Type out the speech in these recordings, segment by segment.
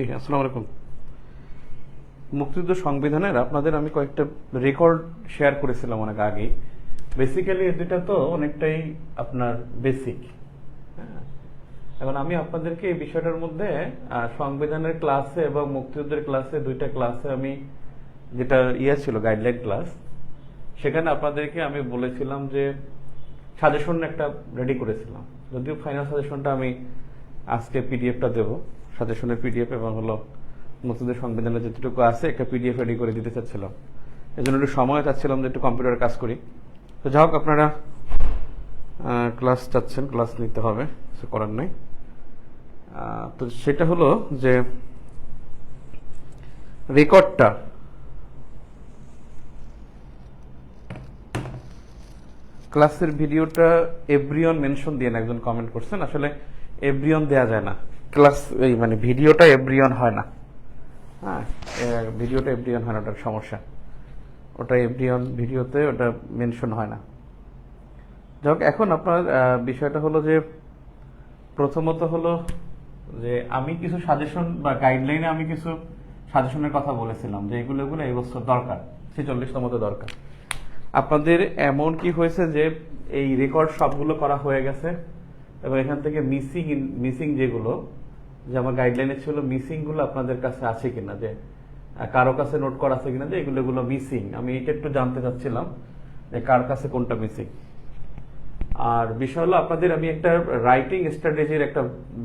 জি, আসসালামু আলাইকুম। মুক্তিযুদ্ধ সংবিধানের আপনাদের আমি কয়েকটা রেকর্ড শেয়ার করেছিলাম অনেক আগেই। বেসিক্যালি এই দুইটা তো অনেকটাই আপনার বেসিক। এখন আমি আপনাদেরকে এই বিষয়টার মধ্যে সংবিধানের ক্লাসে এবং মুক্তিযুদ্ধের ক্লাসে, দুইটা ক্লাসে আমি যেটা ছিল গাইডলাইন ক্লাস, সেখানে আপনাদেরকে আমি বলেছিলাম যে সাজেশন একটা রেডি করেছিলাম। যদিও ফাইনাল সাজেশনটা আমি আজকে পিডিএফটা দেব, সাজেশনের পিডিএফ, এবং হলো মুক্তিযুদ্ধের সংবিধানে যেটুকু আছে একটা পিডিএফ রেডি করে দিতে চাচ্ছিলাম। এই জন্য একটু সময় চাচ্ছিলাম যে একটু কম্পিউটারে কাজ করি। তো যাই হোক, আপনারা ক্লাস চাচ্ছেন, ক্লাস নিতে হবে, কিছু করার নেই। তো সেটা হলো যে রেকর্ডটা ক্লাসের ভিডিওটা এভরিওয়ান মেনশন দিয়ে একজন কমেন্ট করছেন। আসলে এভরিওয়ান দেয়া যায় না, ক্লাস এই মানে ভিডিওটা এভরিওয়ান হয় না। হ্যাঁ, ভিডিওটা এভরিওয়ান হয় না, ওটার সমস্যা। ওটা এভরিওয়ান ভিডিওতে ওটা মেনশন হয় না। যাই হোক, এখন আপনার বিষয়টা হলো যে প্রথমত হলো যে আমি কিছু সাজেশন বা গাইডলাইনে আমি কিছু সাজেশনের কথা বলেছিলাম যে এগুলো এই বছর দরকার, 46তমতে দরকার। আপনাদের এমন কি হয়েছে যে এই রেকর্ড সবগুলো করা হয়ে গেছে, এবং এখান থেকে মিসিং যেগুলো, যে আমার গাইডলাইনে ছিল, মিসিং গুলো আপনাদের কাছে আছে কিনা, যে কারো কাছে নোট করা আছে কিনা যে এগুলো মিসিং। আমি এটা একটু জানতে চাচ্ছিলাম যে কার কাছে কোনটা মিসিং। আর বিষয় হলো, আপনাদের আমি একটা রাইটিং স্ট্র্যাটেজির একটা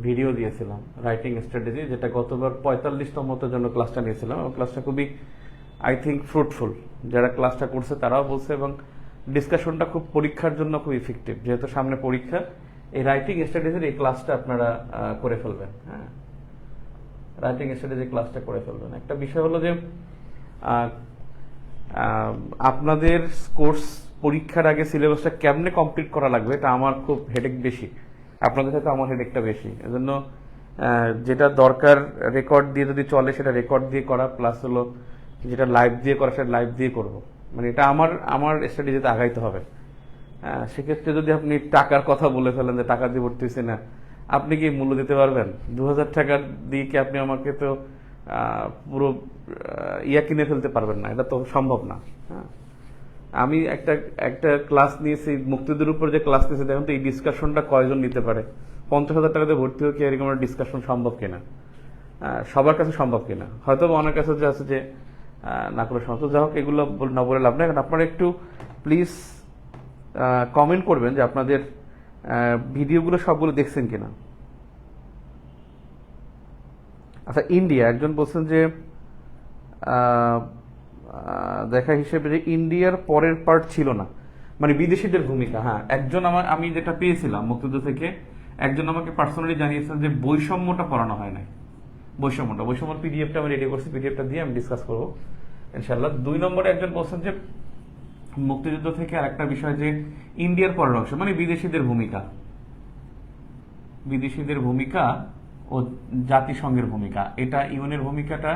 ভিডিও দিয়েছিলাম, রাইটিং স্ট্র্যাটেজি, যেটা গতবার 45তমতের জন্য ক্লাসটা নিয়েছিলাম, এবং ক্লাসটা খুবই আই থিঙ্ক ফ্রুটফুল। যারা ক্লাসটা করছে তারাও বলছে, এবং ডিসকাশনটা খুব পরীক্ষার জন্য খুব ইফেক্টিভ। যেহেতু সামনে পরীক্ষা, এই রাইটিং স্ট্র্যাটেজির এই ক্লাসটা আপনারা করে ফেলবেন। হ্যাঁ, রাইটিং স্ট্র্যাটেজি ক্লাসটা করে ফেলবেন। একটা বিষয় হলো যে আপনাদের কোর্স পরীক্ষার আগে সিলেবাসটা কেমনে কমপ্লিট করা লাগবে, এটা আমার খুব হেডেক বেশি, আপনাদের সাথে আমার হেডেকটা বেশি। এজন্য যেটা দরকার রেকর্ড দিয়ে যদি চলে সেটা রেকর্ড দিয়ে করা, প্লাস হলো যেটা লাইভ দিয়ে করা সেটা লাইভ দিয়ে করব। মানে এটা আমার স্ট্র্যাটেজিতে আগাইতে হবে। সেক্ষেত্রে যদি আপনি টাকার কথা বলে ফেলেন যে টাকা দিয়ে ভর্তি হয়েছে না, আপনি কি মূল্য দিতে পারবেন? 2000 টাকা দিয়ে কি আপনি আমাকে তো পুরো কিনে ফেলতে পারবেন না, এটা তো সম্ভব না। হ্যাঁ, আমি একটা ক্লাস নিয়েছি মুক্তিযুদ্ধের উপর, যে ক্লাস নিয়েছি, দেখুন তো এই ডিসকাশনটা কয়জন নিতে পারে। 50,000 টাকাতে ভর্তি হয়ে কি এরকম একটা ডিসকাশন সম্ভব কিনা, সবার কাছে সম্ভব কিনা। হয়তো অনেক কাছে যে আছে যে না করে সম্ভব। যাই হোক, এগুলো না বলে লাভ নেই। এখন আপনারা একটু প্লিজ কমেন্ট করবেন যে আপনাদের ভিডিওগুলো সবগুলো দেখছেন কিনা। আচ্ছা, ইন্ডিয়া একজন বলছেন যে দেখা হিসেবে যে ইন্ডিয়ার পরের পার্ট ছিল না, মানে বিদেশিদের ভূমিকা। হ্যাঁ, একজন আমি যেটা পেয়েছিলাম মুক্তিযুদ্ধ থেকে, একজন আমাকে পার্সোনালি জানিয়েছেন যে বৈষম্যটা পড়ানো হয় নাই। বৈষম্যর পিডিএফটা আমি রেডি করছি, পিডিএফটা দিয়ে আমি ডিসকাস করবো ইনশাল্লাহ। 2 নম্বরে একজন বলছেন যে মুক্তিযুদ্ধ থেকে আরেকটা বিষয় যে ইন্ডিয়ার পরের অংশ, মানে বিদেশিদের ভূমিকা ও জাতিসংঘের ভূমিকা, এটা ইউএনের ভূমিকাটা,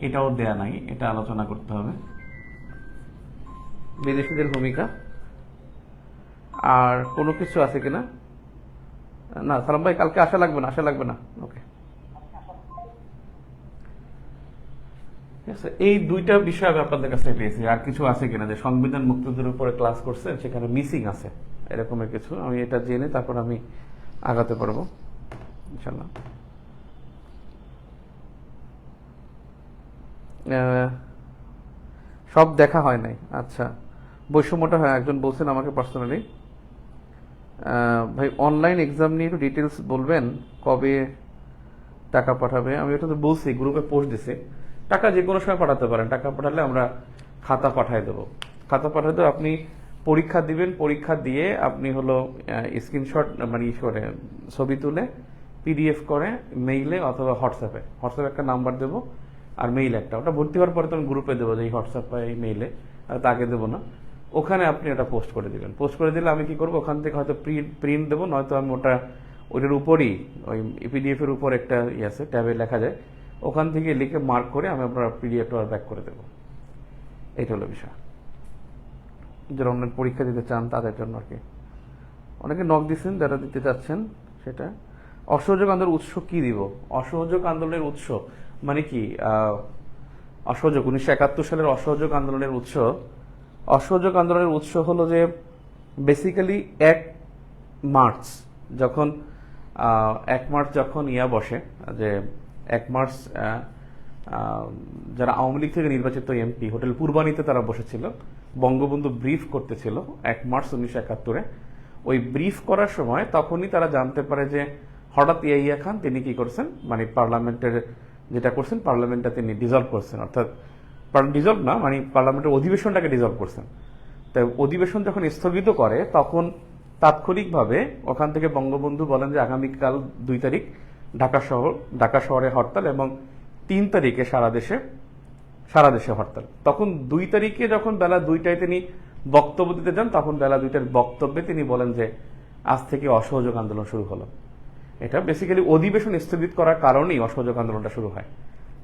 এটাও দেয়া নাই, এটা আলোচনা করতে হবে, বিদেশিদের ভূমিকা। আর কোনো কিছু আছে কিনা? না, সালাম ভাই কালকে আসা লাগবে না। ওকে, এই দুইটা বিষয় আমি আপনাদের কাছে পেয়েছি। আর কিছু আছে কিনা যে সংবিধান মুক্তিযুদ্ধের উপরে ক্লাস করছেন সেখানে মিসিং আছে, এরকমের কিছু আমি এটা জেনে তারপর আমি আগাতে পারবো ইনশাল্লাহ। সব দেখা হয় নাই। আচ্ছা, বৈষম্যটা হয়, একজন বলছেন আমাকে পার্সোনালি, ভাই অনলাইন এক্সাম নিয়ে একটু ডিটেলস বলবেন, কবে টাকা পাঠাবে? আমি এটা তো বলছি, গ্রুপে পোস্ট দিছি, টাকা যে কোনো সময় পাঠাতে পারেন। টাকা পাঠালে আমরা খাতা পাঠাই দেবো। আপনি পরীক্ষা দিবেন, পরীক্ষা দিয়ে আপনি হলো স্ক্রিনশট মানে করে ছবি তুলে পিডিএফ করে মেইলে অথবা হোয়াটসঅ্যাপে একটা নাম্বার দেবো, আর মেইল একটা, ওটা ভর্তি হওয়ার পরে তখন গ্রুপে দেবো যে এই হোয়াটসঅ্যাপ বা এই মেইলে, তাকে দেবো না। ওখানে আপনি এটা পোস্ট করে দিবেন। পোস্ট করে দিলে আমি কি করবো, ওখান থেকে হয়তো প্রিন্ট দেবো, নয়তো আমি ওইটার উপরই ওই পিডিএফ এর উপর একটা আছে, ট্যাবে লেখা যায়, ওখান থেকে লিখে মার্ক করে আমি আপনার পিডিএফটা ব্যাক করে দেবো। এইটা হলো বিষয়। যারা অনলাইন পরীক্ষা দিতে চান তাদের জন্য আর কি। অনেকে নক দিচ্ছেন যারা দিতে চাচ্ছেন সেটা। অসহযোগ আন্দোলনের উৎস কি দিব? অসহযোগ আন্দোলনের উৎস মানে কি অসহযোগ 1971 সালের অসহযোগ আন্দোলনের উৎস, অসহযোগ আন্দোলনের উৎস হলো যে বেসিক্যালি 1 মার্চ যখন 1 মার্চ যখন বসে যে 1 মার্চ যারা আওয়ামী লীগ থেকে নির্বাচিত এমপি হোটেল পূর্বানীতে তারা বসেছিল, বঙ্গবন্ধু ব্রিফ করতেছিল 1 মার্চ 1971-এ। ওই ব্রিফ করার সময় তখনই তারা জানতে পারে যে হঠাৎ ইয়াহিয়া খান তিনি কি করছেন, মানে পার্লামেন্টের যেটা করছেন, পার্লামেন্টটা তিনি ডিজলভ করছেন, অর্থাৎ ডিজলভ না, মানে পার্লামেন্টের অধিবেশনটাকে ডিজলভ করছেন। তাই অধিবেশন যখন স্থগিত করে তখন তাৎক্ষণিকভাবে ওখান থেকে বঙ্গবন্ধু বলেন যে আগামীকাল 2 তারিখ ঢাকা শহরে হরতাল এবং 3 তারিখে সারা দেশে হরতাল। তখন 2 তারিখে যখন বেলা 2টায় তিনি বক্তব্য দিতে যান, তখন বেলা 2টার বক্তব্যে তিনি বলেন যে আজ থেকে অসহযোগ আন্দোলন শুরু হলো। এটা বেসিক্যালি অধিবেশন স্থগিত করার কারণেই অসহযোগ আন্দোলনটা শুরু হয়।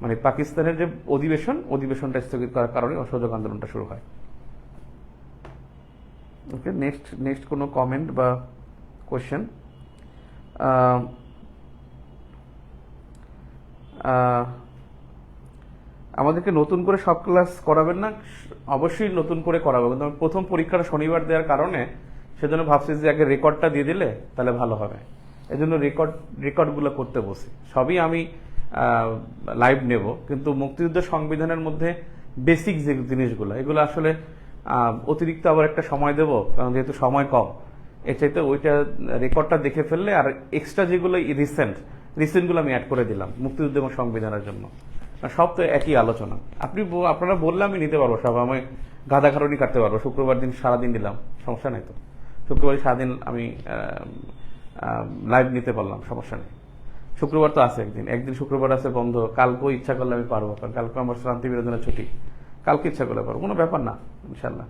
মানে পাকিস্তানের যে অধিবেশনটা স্থগিত করার কারণে অসহযোগ আন্দোলনটা শুরু হয়। ওকে, নেক্সট কোনো কমেন্ট বা কোয়েশ্চেন? আমাদেরকে নতুন করে সব ক্লাস করাবেন না? অবশ্যই নতুন করে করাবো, কিন্তু আমি প্রথম পরীক্ষাটা শনিবার দেওয়ার কারণে সেজন্য ভাবছি যে আগে রেকর্ডটা দিয়ে দিলে তাহলে ভালো হবে। এই জন্য রেকর্ডগুলো করতে বসি। সবই আমি লাইভ নেব, কিন্তু মুক্তিযুদ্ধের সংবিধানের মধ্যে বেসিক যে জিনিসগুলো, এগুলো আসলে অতিরিক্ত আবার একটা সময় দেব, কারণ যেহেতু সময় কম, এর চাইতে ওইটা রেকর্ডটা দেখে ফেললে, আর এক্সট্রা যেগুলো রিসেন্টগুলো আমি অ্যাড করে দিলাম মুক্তিযুদ্ধ এবং সংবিধানের জন্য। সব তো একই আলোচনা। আপনারা বললে আমি নিতে পারবো সব, আমি গাদা খারণি কাটতে পারবো। শুক্রবার দিন সারাদিন দিলাম, সমস্যা নাই তো। শুক্রবার সারাদিন আমি লাইভ নিতে পারলাম, সমস্যা নেই। শুক্রবার তো আছে একদিন শুক্রবার আছে বন্ধ, কালকেও ইচ্ছা করলে আমি পারবো, কারণ কালকে আমার শান্তি বিনোদনের ছুটি, কালকে ইচ্ছা করলে পারবো, কোনো ব্যাপার না ইনশাল্লাহ।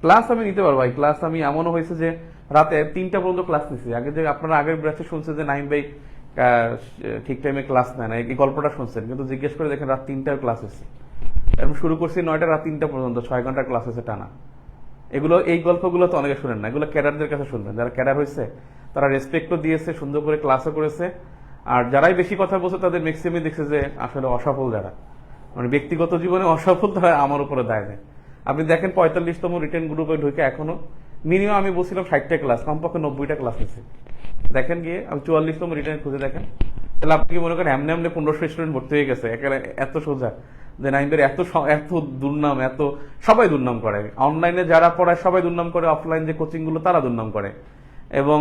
ক্লাস আমি নিতে পারবো। ক্লাস আমি এমনও হয়েছে যে রাতে 3টা পর্যন্ত ক্লাস নিচ্ছি। আগে যে আপনারা আগের ব্যাচে শুনছেন যে নাইম ভাই ঠিক টাইমে ক্লাস নেয় না, এই গল্পটা শুনছেন, কিন্তু জিজ্ঞেস করে দেখেন রাত 3টার ক্লাস হয়েছে। এরকম শুরু করছি 9টা, রাত 3টা পর্যন্ত 6 ঘন্টার ক্লাস হয়েছে টানা। এই গল্পগুলো তো অনেকে শুনেন না, এগুলো ক্যাডারদের কাছে শুনবেন। যারা ক্যাডার হয়েছে তারা রেসপেক্টও দিয়েছে, সুন্দর করে ক্লাসও করেছে। আর যারাই বেশি কথা বলছে তাদের ম্যাক্সিমামই দেখছে যে আসলে অসফল যারা, মানে ব্যক্তিগত জীবনে অসফল, তারা আমার উপরে দায় দেয়। আপনি দেখেন 45তম রিটেন গ্রুপে ঢুকে এখনো মিনিমাম আমি বলছিলাম 60টা ক্লাস, কমপক্ষে 90টা ক্লাস নিচ্ছে। দেখেন গিয়ে আমি 44তম রিটেন খুঁজে দেখেন, তাহলে আপনি কি মনে করেন এমনি 1500 স্টুডেন্ট ভর্তি হয়ে গেছে? একেবারে এত সোজা যে নাইমের এত দুর্নাম, সবাই দুর্নাম করে। অনলাইনে যারা পড়ায় সবাই দুর্নাম করে, অফলাইন যে কোচিং গুলো তারা দুর্নাম করে, এবং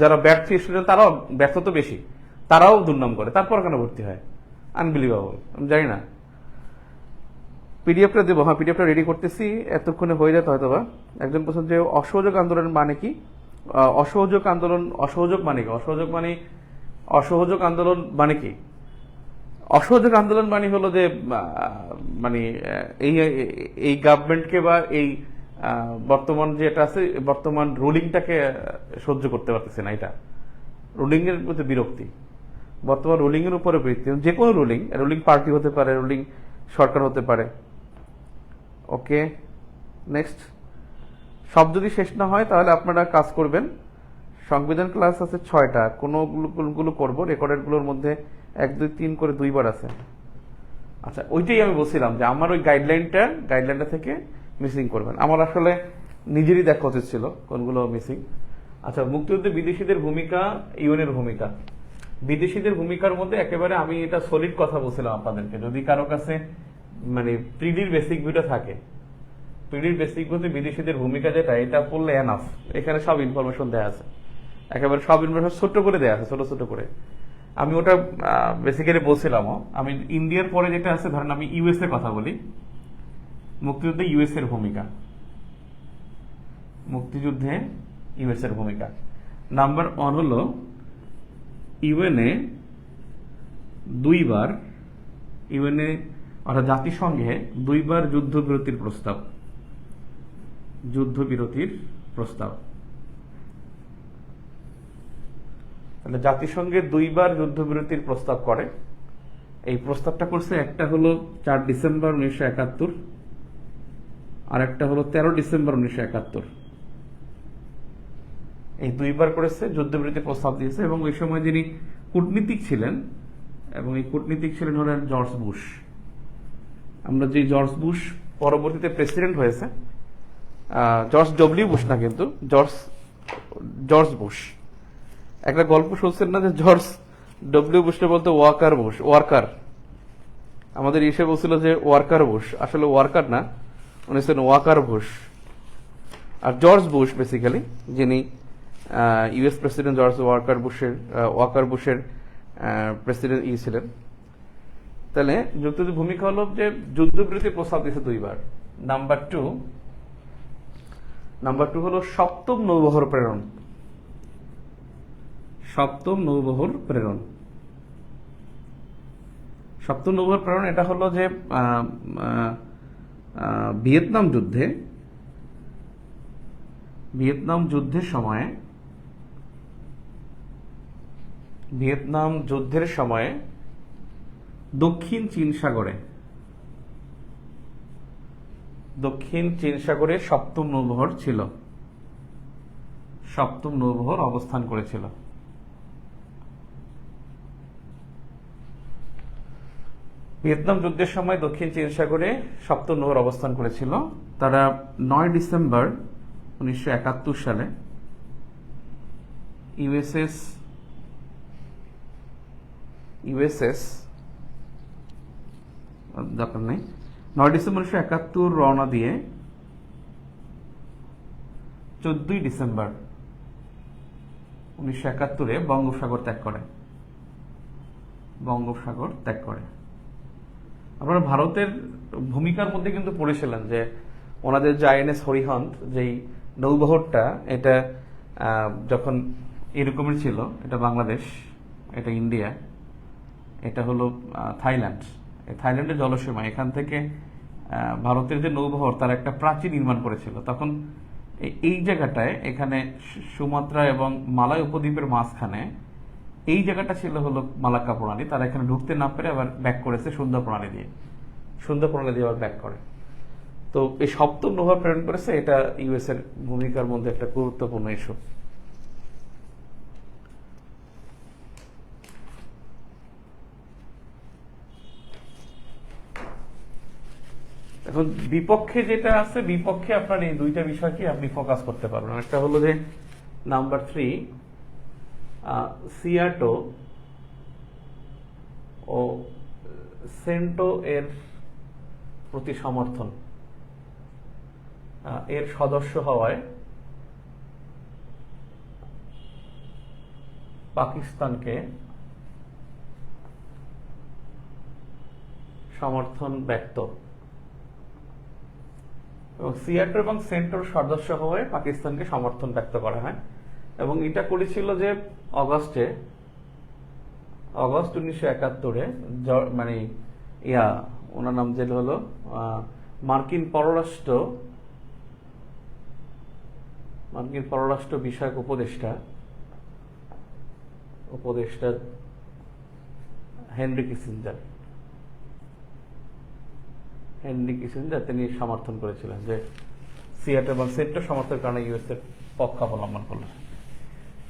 যারা ব্যর্থ স্টুডেন্ট তারাও, ব্যর্থ তো বেশি, তারাও দুর্নাম করে, তারপর কেন ভর্তি হয়? আনবিলিভেবল। আমি জানি না। পিডিএফটা দেবো, হ্যাঁ পিডিএফটা রেডি করতেছি, এতক্ষণে হয়ে যেত হয়তো। বা একজন বলছেন যে অসহযোগ আন্দোলন মানে কি? অসহযোগ আন্দোলন মানে কি? অসহযোগ আন্দোলন মানে কি? অসহযোগ আন্দোলন মানে হলো যে মানে এই গভর্নমেন্টকে বা এই বর্তমান যেটা আছে, বর্তমান রুলিংটাকে সহ্য করতে পারতেছে না, এটা রুলিং এর প্রতি বিরক্তি, বর্তমান রুলিং এর উপরে বিরক্তি। যে কোনো রুলিং পার্টি হতে পারে, রুলিং সরকার হতে পারে। ওকে, নেক্সট। সব যদি শেষ না হয় তাহলে আপনারা কাজ করবেন। সংবিধান ক্লাস আছে 6টা, কোনগুলো করবো রেকর্ডেড গুলোর মধ্যে 1 2 3 করে 2বার আছে। আচ্ছা, ওইটাই আমি বলছিলাম যে আমার ওই গাইডলাইনটা থেকে মিসিং করবেন। আমার আসলে নিজেরই দেখা উচিত ছিল কোনগুলো মিসিং। আচ্ছা, মুক্তিযুদ্ধে বিদেশিদের ভূমিকা, ইউএনের ভূমিকা। বিদেশিদের ভূমিকার মধ্যে একেবারে আমি এটা সলিড কথা বলছিলাম আপনাদেরকে। যদি কারো কাছে মানে প্রিডির বেসিক ভিউটা থাকে, প্রিডির বেসিক বলতে বিদেশিদের ভূমিকা যেটা, এটা পড়লে এনাফ। এখানে সব ইনফরমেশন দেওয়া আছে, একেবারে সব ইনফরমেশন ছোট্ট করে দেওয়া আছে, ছোট করে। আমি ওটা বেসিক্যালি বলছিলাম। আমি ইন্ডিয়ার পরে যেটা আছে, ধরেন আমি ইউএস এর কথা বলি। মুক্তিযুদ্ধে ইউএস এর ভূমিকা, মুক্তিযুদ্ধে ইউএস এর ভূমিকা। নাম্বার 1 হলো ইউএনএ 2বার, ইউএনএ অর্থাৎ জাতিসংঘে 2বার যুদ্ধবিরতির প্রস্তাব। তাহলে জাতিসংঘে 2বার যুদ্ধবিরতির প্রস্তাব করে। এই প্রস্তাবটা করছে, একটা হলো 4 ডিসেম্বর 1971, আর একটা হলো 13 ডিসেম্বর 1971। এই 2বার করেছে, যুদ্ধবিরতির প্রস্তাব দিয়েছে। এবং ওই সময় যিনি কূটনীতিক ছিলেন, এবং এই কূটনীতিক ছিলেন হলেন জর্জ বুশ। আমরা যে জর্জ বুশ পরবর্তীতে প্রেসিডেন্ট হয়েছে, জর্জ ডব্লিউ বুশ না, কিন্তু জর্জ বুশ। একটা গল্প শুনছেন না যে জর্জ ডব্লিউ বুশটা বলতে ওয়াকার বুশ, ওয়ার্কার। আমাদের ইসে বলছিল যে ওয়ার্কার বুশ, আসলে ওয়ার্কার না, উনি ছিলেন ওয়াকার বুশ। আর জর্জ বুশ বেসিক্যালি, যিনি ইউএস প্রেসিডেন্ট জর্জ ওয়াকার বুশের প্রেসিডেন্ট ছিলেন। তাহলে যুক্তরাজ্যের ভূমিকা হলো যে যুদ্ধবিরতি প্রস্তাব দিয়েছে 2 বার। নাম্বার টু হলো সপ্তম নৌবহর প্রেরণ। সপ্তম নৌবহর প্রেরণ এটা হলো যে ভিয়েতনাম যুদ্ধের সময়ে দক্ষিণ চীন সাগরে সপ্তম নৌবহর ছিল, সপ্তম নৌবহর অবস্থান করেছিল। ভিয়েতনাম যুদ্ধের সময় দক্ষিণ চীন সাগরে সপ্তম নৌবহর অবস্থান করেছিল। তারা 9 ডিসেম্বর 1971 সালে ইউএসএস দরকার নেই, 9 ডিসেম্বর 1971 রওনা দিয়ে 14 ডিসেম্বর 1971 বঙ্গোপসাগর ত্যাগ করে। আপনারা ভারতের ভূমিকার মধ্যে কিন্তু পড়েছিলেন যে ওনাদের যে আইএনএস হরিহন্ত, যেই নৌবহরটা, এটা যখন এরকমের ছিল, এটা বাংলাদেশ, এটা ইন্ডিয়া, এটা হলো থাইল্যান্ডের জলসীমা, এখান থেকে ভারতের যে নৌবহর তার একটা প্রাচীর নির্মাণ করেছিল। তখন এই জায়গাটায়, এখানে সুমাত্রা এবং মালয় উপদ্বীপের মাঝখানে এই জায়গাটা ছিল হলো মালাক্কা প্রণালী। তারা এখানে ঢুকতে না পেরে আবার ব্যাক করেছে সুন্দর প্রণালী দিয়ে আবার ব্যাক করে। তো এই সপ্তম নৌবহর প্রেরণ করেছে, এটা ইউএস এর ভূমিকার মধ্যে একটা গুরুত্বপূর্ণ ইস্যু। এখন বিপক্ষে যেটা আছে, বিপক্ষে আপনার এই 2টা বিষয়কে আপনি ফোকাস করতে পারবেন। একটা হলো যে নাম্বার 3, সিয়াটো ও সেন্টো এর প্রতি সমর্থন, এর সদস্য হওয়ায় পাকিস্তানকে সমর্থন ব্যক্ত, এবং সিয়াটো এবং সেন্টোর সদস্য হয়ে পাকিস্তানকে সমর্থন ব্যক্ত করা হয়। এবং এটা করেছিল যে অগস্ট 1971 মানে ওনার নাম যে হলো মার্কিন পররাষ্ট্র বিষয়ক উপদেষ্টা হেনরি কিসিঞ্জার তিনি সমর্থন করেছিলেন যে সিয়াটো এবং সেন্টো সমর্থনের কারণে ইউএস এর পক্ষ অবলম্বন করল।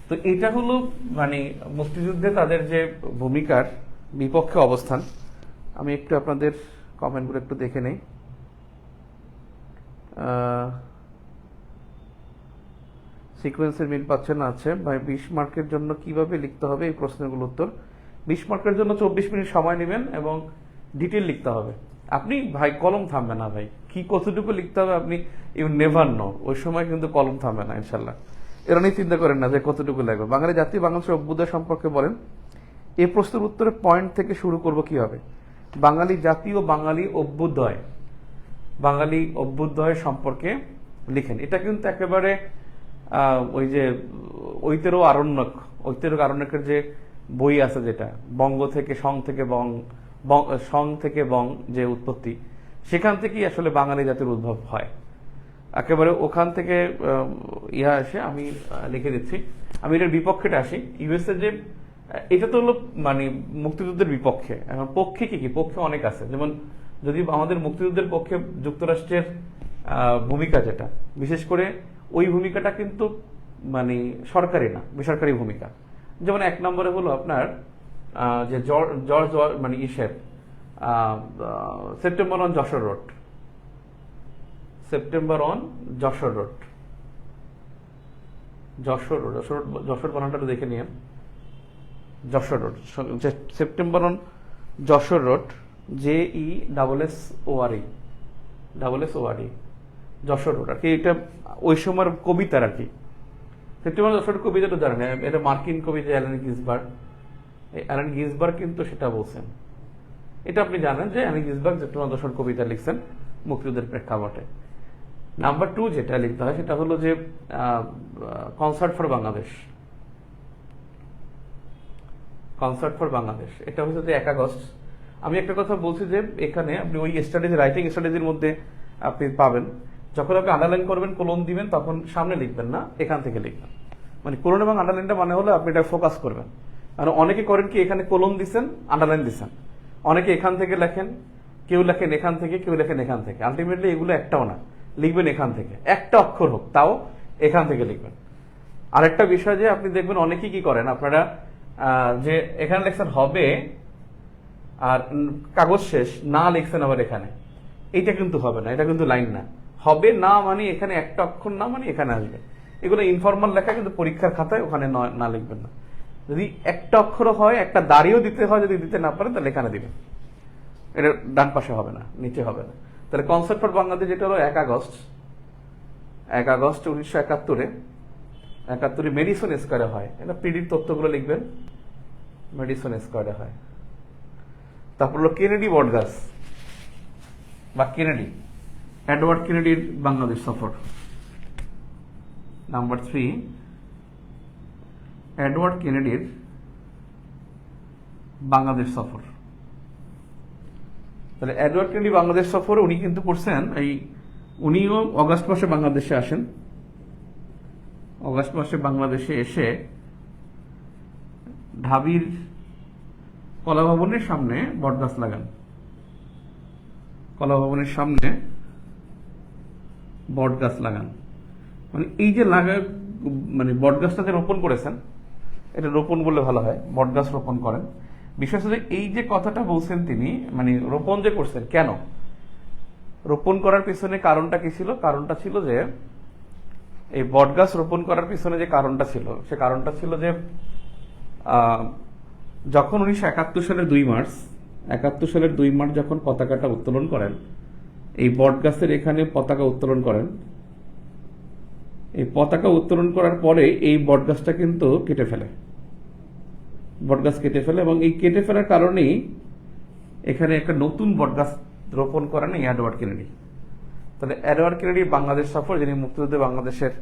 তো এটা হলো মানে মুক্তিযুদ্ধে তাদের যে ভূমিকার বিপক্ষে অবস্থান। আমি একটু আপনাদের কমেন্টগুলো একটু দেখে নেই। সিকোয়েন্সের মিল পাচ্ছেন না, আছে ভাই 20 মার্কের জন্য কিভাবে লিখতে হবে এই প্রশ্নগুলোর উত্তর। 20 মার্কের জন্য 24 মিনিট সময় নেবেন এবং ডিটেল লিখতে হবে। আপনি ভাই কলম থামবে না ভাই, কি কতটুকু লিখতে হবে আপনি ইউ নেভার নো, ওই সময় কিন্তু কলম থামবে না ইনশাল্লাহ। এরা নিয়ে চিন্তা করেন না যে কতটুকু লাগবে। বাঙালি জাতি বাংলাদেশের অভ্যুদয় সম্পর্কে বলেন। এই প্রশ্নের উত্তরে পয়েন্ট থেকে শুরু করব কিভাবে। বাঙালি জাতি ও বাঙালি অভ্যুদয় সম্পর্কে লিখেন। এটা কিন্তু একেবারে ওই যে ঐতেরও আরণ্যকের যে বই আছে, যেটা বঙ্গ থেকে সং থেকে বং যে উৎপত্তি, সেখান থেকেই আসলে বাঙালি জাতির উদ্ভব হয়। একেবারে ওখান থেকে এসে আমি লিখে দিচ্ছি। আমি এটার বিপক্ষেটা আসি। ইউএসএ যে এটা তো হলো মানে মুক্তিযুদ্ধের বিপক্ষে। এখন পক্ষে কি পক্ষে অনেক আছে। যেমন যদি আমাদের মুক্তিযুদ্ধের পক্ষে যুক্তরাষ্ট্রের ভূমিকা, যেটা বিশেষ করে ওই ভূমিকাটা কিন্তু মানে সরকারি না, বেসরকারি ভূমিকা। যেমন 1 নম্বরে হলো আপনার যে জর্জ মানে ইসের September on Jessore road, September on Jessore road, Jessore road, Jessore বানানটা দেখে নিন, Jessore road, September on Jessore road, JESSORE, Jessore road আর কি। এটা ওই সময়ের কবিতার আর কি। সেপ্টেম্বর যশোর কবিতাটা জানেন, এটা মার্কিন কবি যে অ্যালেন গিন্সবার্গ, এই অ্যালেন গিন্সবার্গ কিন্তু সেটা বলছেন। এটা আপনি জানেন যে অ্যালেন গিন্সবার্গ সেপ্টেম্বর যশোর কবিতা লিখছেন মুক্তিযুদ্ধের প্রেক্ষাপটে। নাম্বার 2 যেটা লিখতে হয় সেটা হলো যে concert for Bangladesh, concert for Bangladesh, এটা হচ্ছে যে 1 আগস্ট। আমি একটা কথা বলছি যে এখানে আপনি ওই স্ট্র্যাটেজি, রাইটিং স্ট্র্যাটেজির মধ্যে আপনি পাবেন, যখন আপনি আন্ডারলাইন করবেন, কোলন দিবেন, তখন সামনে লিখবেন না, এখান থেকে লিখবেন। মানে কোলন এবং আন্ডারলাইনটা মানে হলো আপনি এটা ফোকাস করবেন। আর অনেকে করেন কি, এখানে কোলন দিচ্ছেন, আন্ডারলাইন দিচ্ছেন, অনেকে এখান থেকে লেখেন, কেউ লেখেন এখান থেকে, কেউ লেখেন এখান থেকে। আলটিমেটলি এগুলো একটাও না, লিখবেন এখান থেকে, একটা অক্ষর হোক তাও এখান থেকে লিখবেন। আরেকটা বিষয় যে আপনি দেখবেন অনেকেই কি করেন আপনারা, যে এখানে লিখছেন হবে আর কাগজ শেষ, না লিখছেন আবার এখানে, এইটা কিন্তু হবে না, এটা কিন্তু লাইন না। হবে না মানে এখানে একটা অক্ষর না মানে এখানে আসবে, এগুলো ইনফর্মাল লেখা, কিন্তু পরীক্ষার খাতায় ওখানে না লিখবেন না। যদি একটা অক্ষর হয়, একটা দাড়িও দিতে হয়, যদি দিতে না পারেন তাহলে এখানে দিবেন, এটা ডান পাশে হবে না, নিচে হবে না। তাহলে কনসার্ট ফর বাংলাদেশ যেটা হলো 1 আগস্ট, 1 আগস্ট 1971 মেডিসন স্কোয়ারে হয়। এটা পিডির তথ্যগুলো লিখবেন, মেডিসন স্কোয়ারে হয়। তারপর হলো কেনেডি বটগাছ বা কেনেডি, এডওয়ার্ড কেনেডির বাংলাদেশ সফর। নাম্বার 3, এডওয়ার্ড কেনেডির বাংলাদেশ সফর। তাহলে এডওয়ার্ড কেনেডি বাংলাদেশ সফর উনি কিন্তু করছেন, উনিও অগাস্ট মাসে বাংলাদেশে আসেন। অগাস্ট মাসে বাংলাদেশে এসে ঢাবির কলা ভবনের সামনে বটগাছ লাগান, কলা ভবনের সামনে বটগাছ লাগান। মানে এই যে মানে বটগাছটা যে রোপণ করেছেন, এটা রোপণ বললে ভালো হয়, বটগাছ রোপণ করেন। বিশেষ করে এই যে কথাটা বলছেন তিনি, মানে রোপণ যে করছেন, কেন রোপণ করার পিছনে কারণটা কি ছিল? কারণটা ছিল যে এই বটগাছ রোপণ করার পিছনে যে কারণটা ছিল, সে কারণটা ছিল যে যখন 1971 সালের 2 মার্চ যখন পতাকাটা উত্তোলন করেন, এই বটগাছের এখানে পতাকা উত্তোলন করেন। এই পতাকা উত্তোলন করার পরে এই বটগাছটা কিন্তু কেটে ফেলে, বটগাছ কেটে ফেলে, এবং এই কেটে ফেলার কারণেই এখানে একটা নতুন বটগাছ রোপণ করেন এই এডওয়ার্ড কেনেডি। তাহলে এডওয়ার্ড কেনেডি বাংলাদেশ সফর, যিনি মুক্তিযুদ্ধে বাংলাদেশের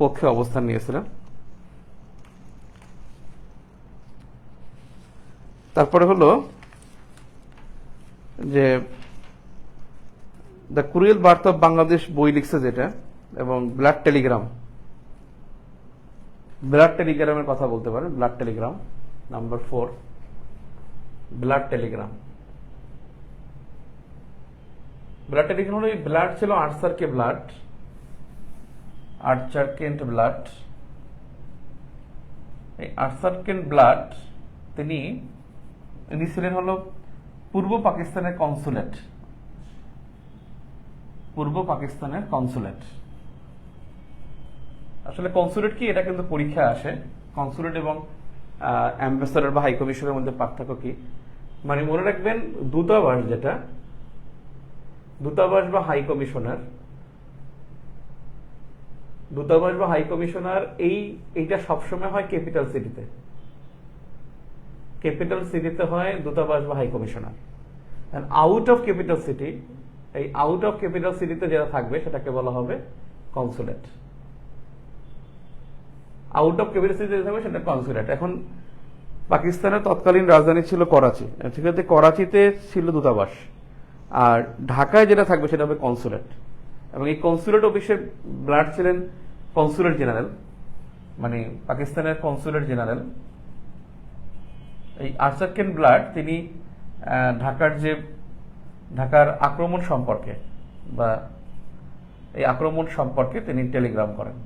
পক্ষে অবস্থান নিয়েছিলেন। তারপরে হলো যে the cruel birth of Bangladesh বই লিখছে যেটা, এবং ব্লাড টেলিগ্রামের কথা বলতে পারেন। Blood Telegram number 4, blood Telegram. Blood Telegram হলো, ব্লাড ছিল আর্চার কেন্ট ব্লাড। এই আর্চার কেন্ট ব্লাড তিনি ছিলেন হলো পূর্ব পাকিস্তানের কনসুলেট। আসলে কনসুলেট কি, এটা কিন্তু পরীক্ষা আসে। কনসুলেট এবং অ্যাম্বাসেডর বা হাই কমিশনের মধ্যে পার্থক্য কি? মানে মনে রাখবেন, দূতাবাস বা হাই কমিশনার এইটা সবসময় হয় ক্যাপিটাল সিটিতে হয় দূতাবাস বা high commissioner. Out of capital city, এই আউট অফ ক্যাপিটাল সিটিতে যেটা থাকবে সেটাকে বলা হবে consulate. Out of capital city যেটা থাকবে সেটা কনসুলেট। এখন পাকিস্তানের তৎকালীন রাজধানী ছিল করাচি, ঠিক আছে, করাচিতে ছিল দূতাবাস, আর ঢাকায় যেটা থাকবে সেটা হবে কনসুলেট। এবং এই কনসুলেট অফিসের ব্লাড ছিলেন কনসুলেট জেনারেল, মানে পাকিস্তানের কনসুলেট জেনারেল। এই আর্চার কেন্ট ব্লাড তিনি ঢাকার আক্রমণ সম্পর্কে বা এই আক্রমণ সম্পর্কে তিনি টেলিগ্রাম করেন।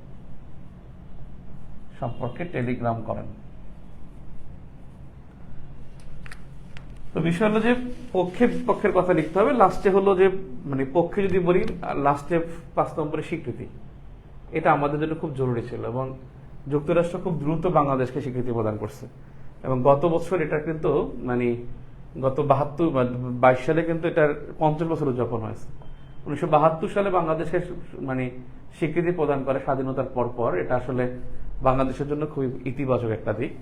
তো বিষয় হলো যে পক্ষে বিপক্ষের কথা লিখতে হবে, লাস্টে হলো যে মানে পক্ষে যদি বলি লাস্টে 5 নম্বরে স্বীকৃতি, এটা আমাদের জন্য খুব জরুরি ছিল এবং যুক্তরাষ্ট্র খুব দ্রুত বাংলাদেশকে স্বীকৃতি প্রদান করছে এবং গত বছর এটা কিন্তু মানে গত 22 সালে কিন্তু এটার 50 বছর উদযাপন হয়েছে। 1972 সালে বাংলাদেশকে মানে স্বীকৃতি প্রদান করে স্বাধীনতার পর, এটা আসলে বাংলাদেশের জন্য খুবই ইতিবাচক একটা দিক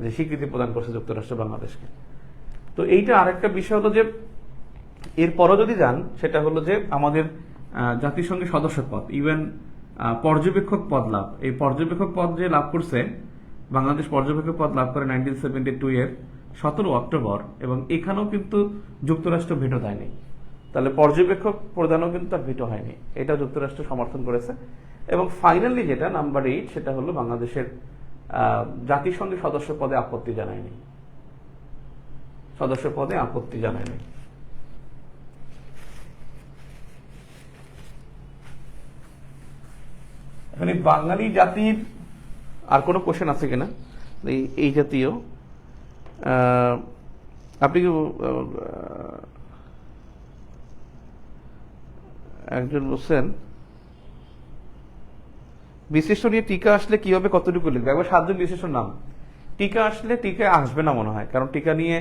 যে স্বীকৃতি প্রদান করছে যুক্তরাষ্ট্র বাংলাদেশকে। তো এইটা আরেকটা বিষয় হলো যে এরপরও যদি যান, সেটা হলো যে আমাদের জাতিসংঘের সদস্য পদ, ইউএন পর্যবেক্ষক পদ লাভ, এই পর্যবেক্ষক পদ যে লাভ করছে বাংলাদেশ, পর্যবেক্ষক পদ লাভ করে 1972 এর 17 অক্টোবর, এবং এখানেও কিন্তু যুক্তরাষ্ট্র ভেটো দেয়নি। তাহলে পর্যবেক্ষক প্রদানও কিন্তু তার ভেটো হয়নি, এটা যুক্তরাষ্ট্র সমর্থন করেছে। এবং ফাইনালি যেটা নাম্বার 8, সেটা হলো বাংলাদেশের জাতিসংঘের সদস্য পদে আপত্তি জানায়নি, সদস্য পদে আপত্তি জানায়নি। এখানে বাঙালি জাতির আর কোনো কোশ্চেন আছে কিনা এই জাতীয়? আপনি একজন বলছেন বিশিষ্ট নিয়ে টিকা আসলে কি হবে, কতটুকু লিখবে? একবার 7 জন বিশিষ্ট নাম। টিকা আসলে টিকা আসবে না মনে হয়, কারণ টিকা নিয়ে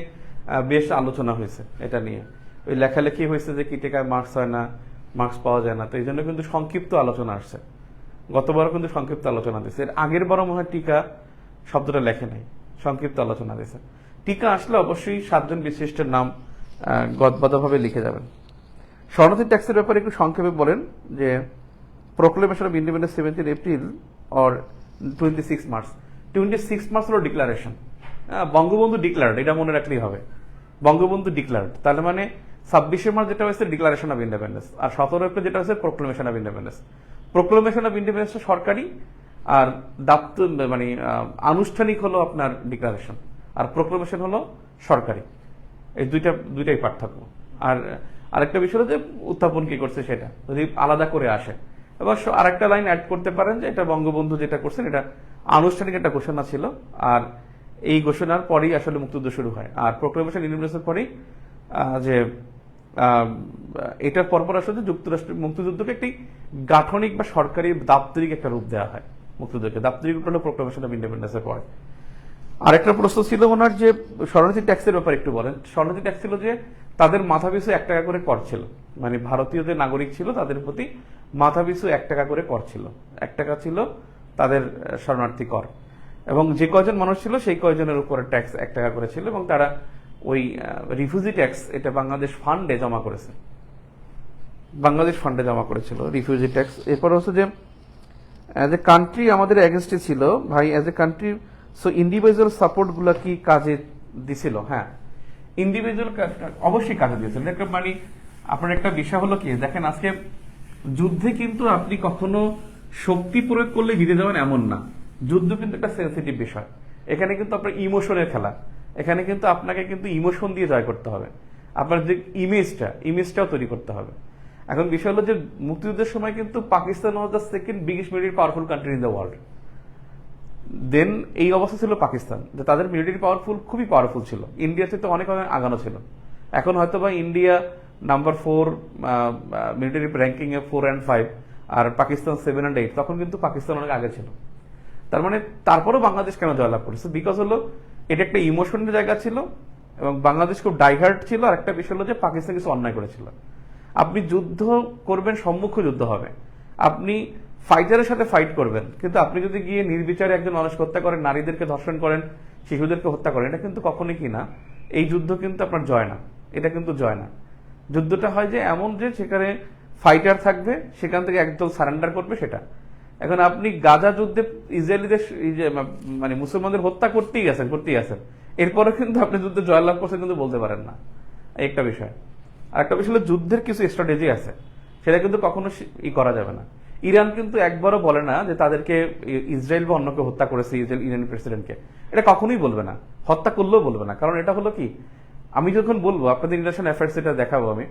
বেশ আলোচনা হয়েছে, এটা নিয়ে ওই লেখালেখি হয়েছে যে কি টিকায় মার্কস হয় না, মার্কস পাওয়া যায় না, তো এই জন্য কিন্তু সংক্ষিপ্ত আলোচনা আসছে। গতবারও কিন্তু সংক্ষিপ্ত আলোচনা দিয়েছে, এর আগের বারও মনে হয় টিকা শব্দটা লেখে নাই, সংক্ষিপ্ত আলোচনা দিয়েছে। টিকা আসলে অবশ্যই 7 জন বিশিষ্টের নাম গদবাদভাবে লিখে যাবেন। শরণার্থী ট্যাক্সের ব্যাপারে একটু সংক্ষেপে বলেন যে proclamation of independence 17 April or 26 March. 26 March হলো ডিক্লারেশন, বঙ্গবন্ধু ডিক্লার্ড, এটা মনে রাখলেই হবে, বঙ্গবন্ধু ডিক্লার্ড। তাহলে মানে 26শে মার্চ যেটা হয়েছে ডিক্লারেশন অফ ইন্ডিপেন্ডেন্স, আর 17 এপ্রিল যেটা হয়েছে proclamation of independence. Proclamation of independence সরকারি, আর দাপ্তর মানে আনুষ্ঠানিক হলো আপনার ডিক্লারেশন, আর প্রোক্লেমেশন হলো সরকারি। এই দুইটাই পার্থক্য। আর আরেকটা বিষয় হলো যে উত্থাপন কি করছে সেটা যদি আলাদা করে আসে। অবশ্য আরেকটা লাইন অ্যাড করতে পারেন যে এটা বঙ্গবন্ধু যেটা করছেন এটা আনুষ্ঠানিক একটা ঘোষণা ছিল, আর এই ঘোষণার পরেই আসলে মুক্তিযুদ্ধ শুরু হয়। আর প্রোক্লেমেশন ইন্ডিপেন্ডেন্সের পরেই যে এটার পরপর আসলে যুক্তরাষ্ট্রের মুক্তিযুদ্ধকে একটি গাঠনিক বা সরকারি দাপ্তরিক একটা রূপ দেওয়া হয়। মুক্তিযুদ্ধকে দাপ্তরিক রূপ হলো প্রোক্লেমেশন অফ ইন্ডিপেন্ডেন্সের পরে। আরেকটা প্রশ্ন ছিল ওনার যে শরণার্থী ট্যাক্সের ব্যাপারে একটু বলেন। শরণার্থী ট্যাক্স ছিল যে তাদের মাথাপিছু 1 টাকা করে কর ছিল, মানে ভারতীয় যে নাগরিক ছিল তাদের প্রতি মাথাপিছু 1 টাকা করে কর ছিল, 1 টাকা ছিল তাদের শরণার্থী কর, এবং যে কয়জন মানুষ ছিল সেই কয়জনের উপরে ট্যাক্স 1 টাকা করে ছিল, এবং তারা ওই রিফিউজি ট্যাক্স এটা বাংলাদেশ ফান্ডে জমা করেছে, বাংলাদেশ ফান্ডে জমা করেছিল রিফিউজি ট্যাক্স। এরপর হচ্ছে যে অ্যাজ এ কান্ট্রি আমাদের এগেনস্টে ছিল ভাই, as a country so individual support গুলা কি কাজে দিছিল? হ্যাঁ, ইন্ডিভিজুয়াল অবশ্যই কাজে দিয়েছিল। মানে আপনার একটা বিষয় হলো কি, দেখেন আজকে যুদ্ধে কিন্তু আপনি কখনো শক্তি প্রয়োগ করলে জিতে যাবেন এমন না, যুদ্ধ কিন্তু একটা সেন্সিটিভ বিষয়, এখানে কিন্তু আপনার ইমোশনের খেলা, এখানে কিন্তু আপনাকে কিন্তু ইমোশন দিয়ে জয় করতে হবে, আপনার যে ইমেজটাও তৈরি করতে হবে। এখন বিষয় হলো যে মুক্তিযুদ্ধের সময় কিন্তু Pakistan was the second biggest military powerful country in the world. Then এই অবস্থা ছিল পাকিস্তান, যে তাদের মিলিটারি খুবই পাওয়ারফুল ছিল, ইন্ডিয়ার থেকে অনেক অনেক আগানো ছিল। এখন হয়তো বা ইন্ডিয়া নাম্বার 4 মিলিটারি র্যাঙ্কিং এ 4 and 5, আর পাকিস্তান 7 and 8, তখন কিন্তু পাকিস্তান অনেক আগে ছিল। তার মানে তারপরেও বাংলাদেশ কেন জয়লাভ করেছে? বিকজ হলো এটা একটা ইমোশনের জায়গা ছিল, এবং বাংলাদেশ খুব ডাইহার্ট ছিল। আর একটা বিষয় হলো যে পাকিস্তান কিছু অন্যায় করেছিল। আপনি যুদ্ধ করবেন, সম্মুখ যুদ্ধ হবে, আপনি ফাইটারের সাথে ফাইট করবেন, কিন্তু আপনি যদি গিয়ে নির্বিচারে একজন মানুষ হত্যা করেন, নারীদেরকে ধর্ষণ করেন, শিশুদেরকে হত্যা করেন, এটা কিন্তু কখনোই কি না, এই যুদ্ধ কিন্তু আপনার জয় না, এটা কিন্তু জয় না। যুদ্ধটা হয় যে এমন যে সেখানে ফাইটার থাকবে, সেখান থেকে একদল সারেন্ডার করবে, সেটা। এখন আপনি গাজা যুদ্ধে ইসরায়েলিদের মানে মুসলমানদের হত্যা করতেই গেছেন, এরপরে কিন্তু আপনি যুদ্ধে জয়লাভ করছেন কিন্তু বলতে পারেন না, একটা বিষয়। আর একটা বিষয় হলো যুদ্ধের কিছু স্ট্র্যাটেজি আছে, সেটা কিন্তু কখনো করা যাবে না। ইরান কিন্তু একবারও বলে না যে তাদেরকে ইসরায়েল বা অন্যকে হত্যা করেছে, ইরানি প্রেসিডেন্টকে, এটা কখনোই বলবে না, হত্যা করলেও বলবে না। কারণ এটা হলো কি, আমি যখন বলবো আপনাদের ইন্টারন্যাশনাল অ্যাফেয়ার্স এটা দেখাবো, আমি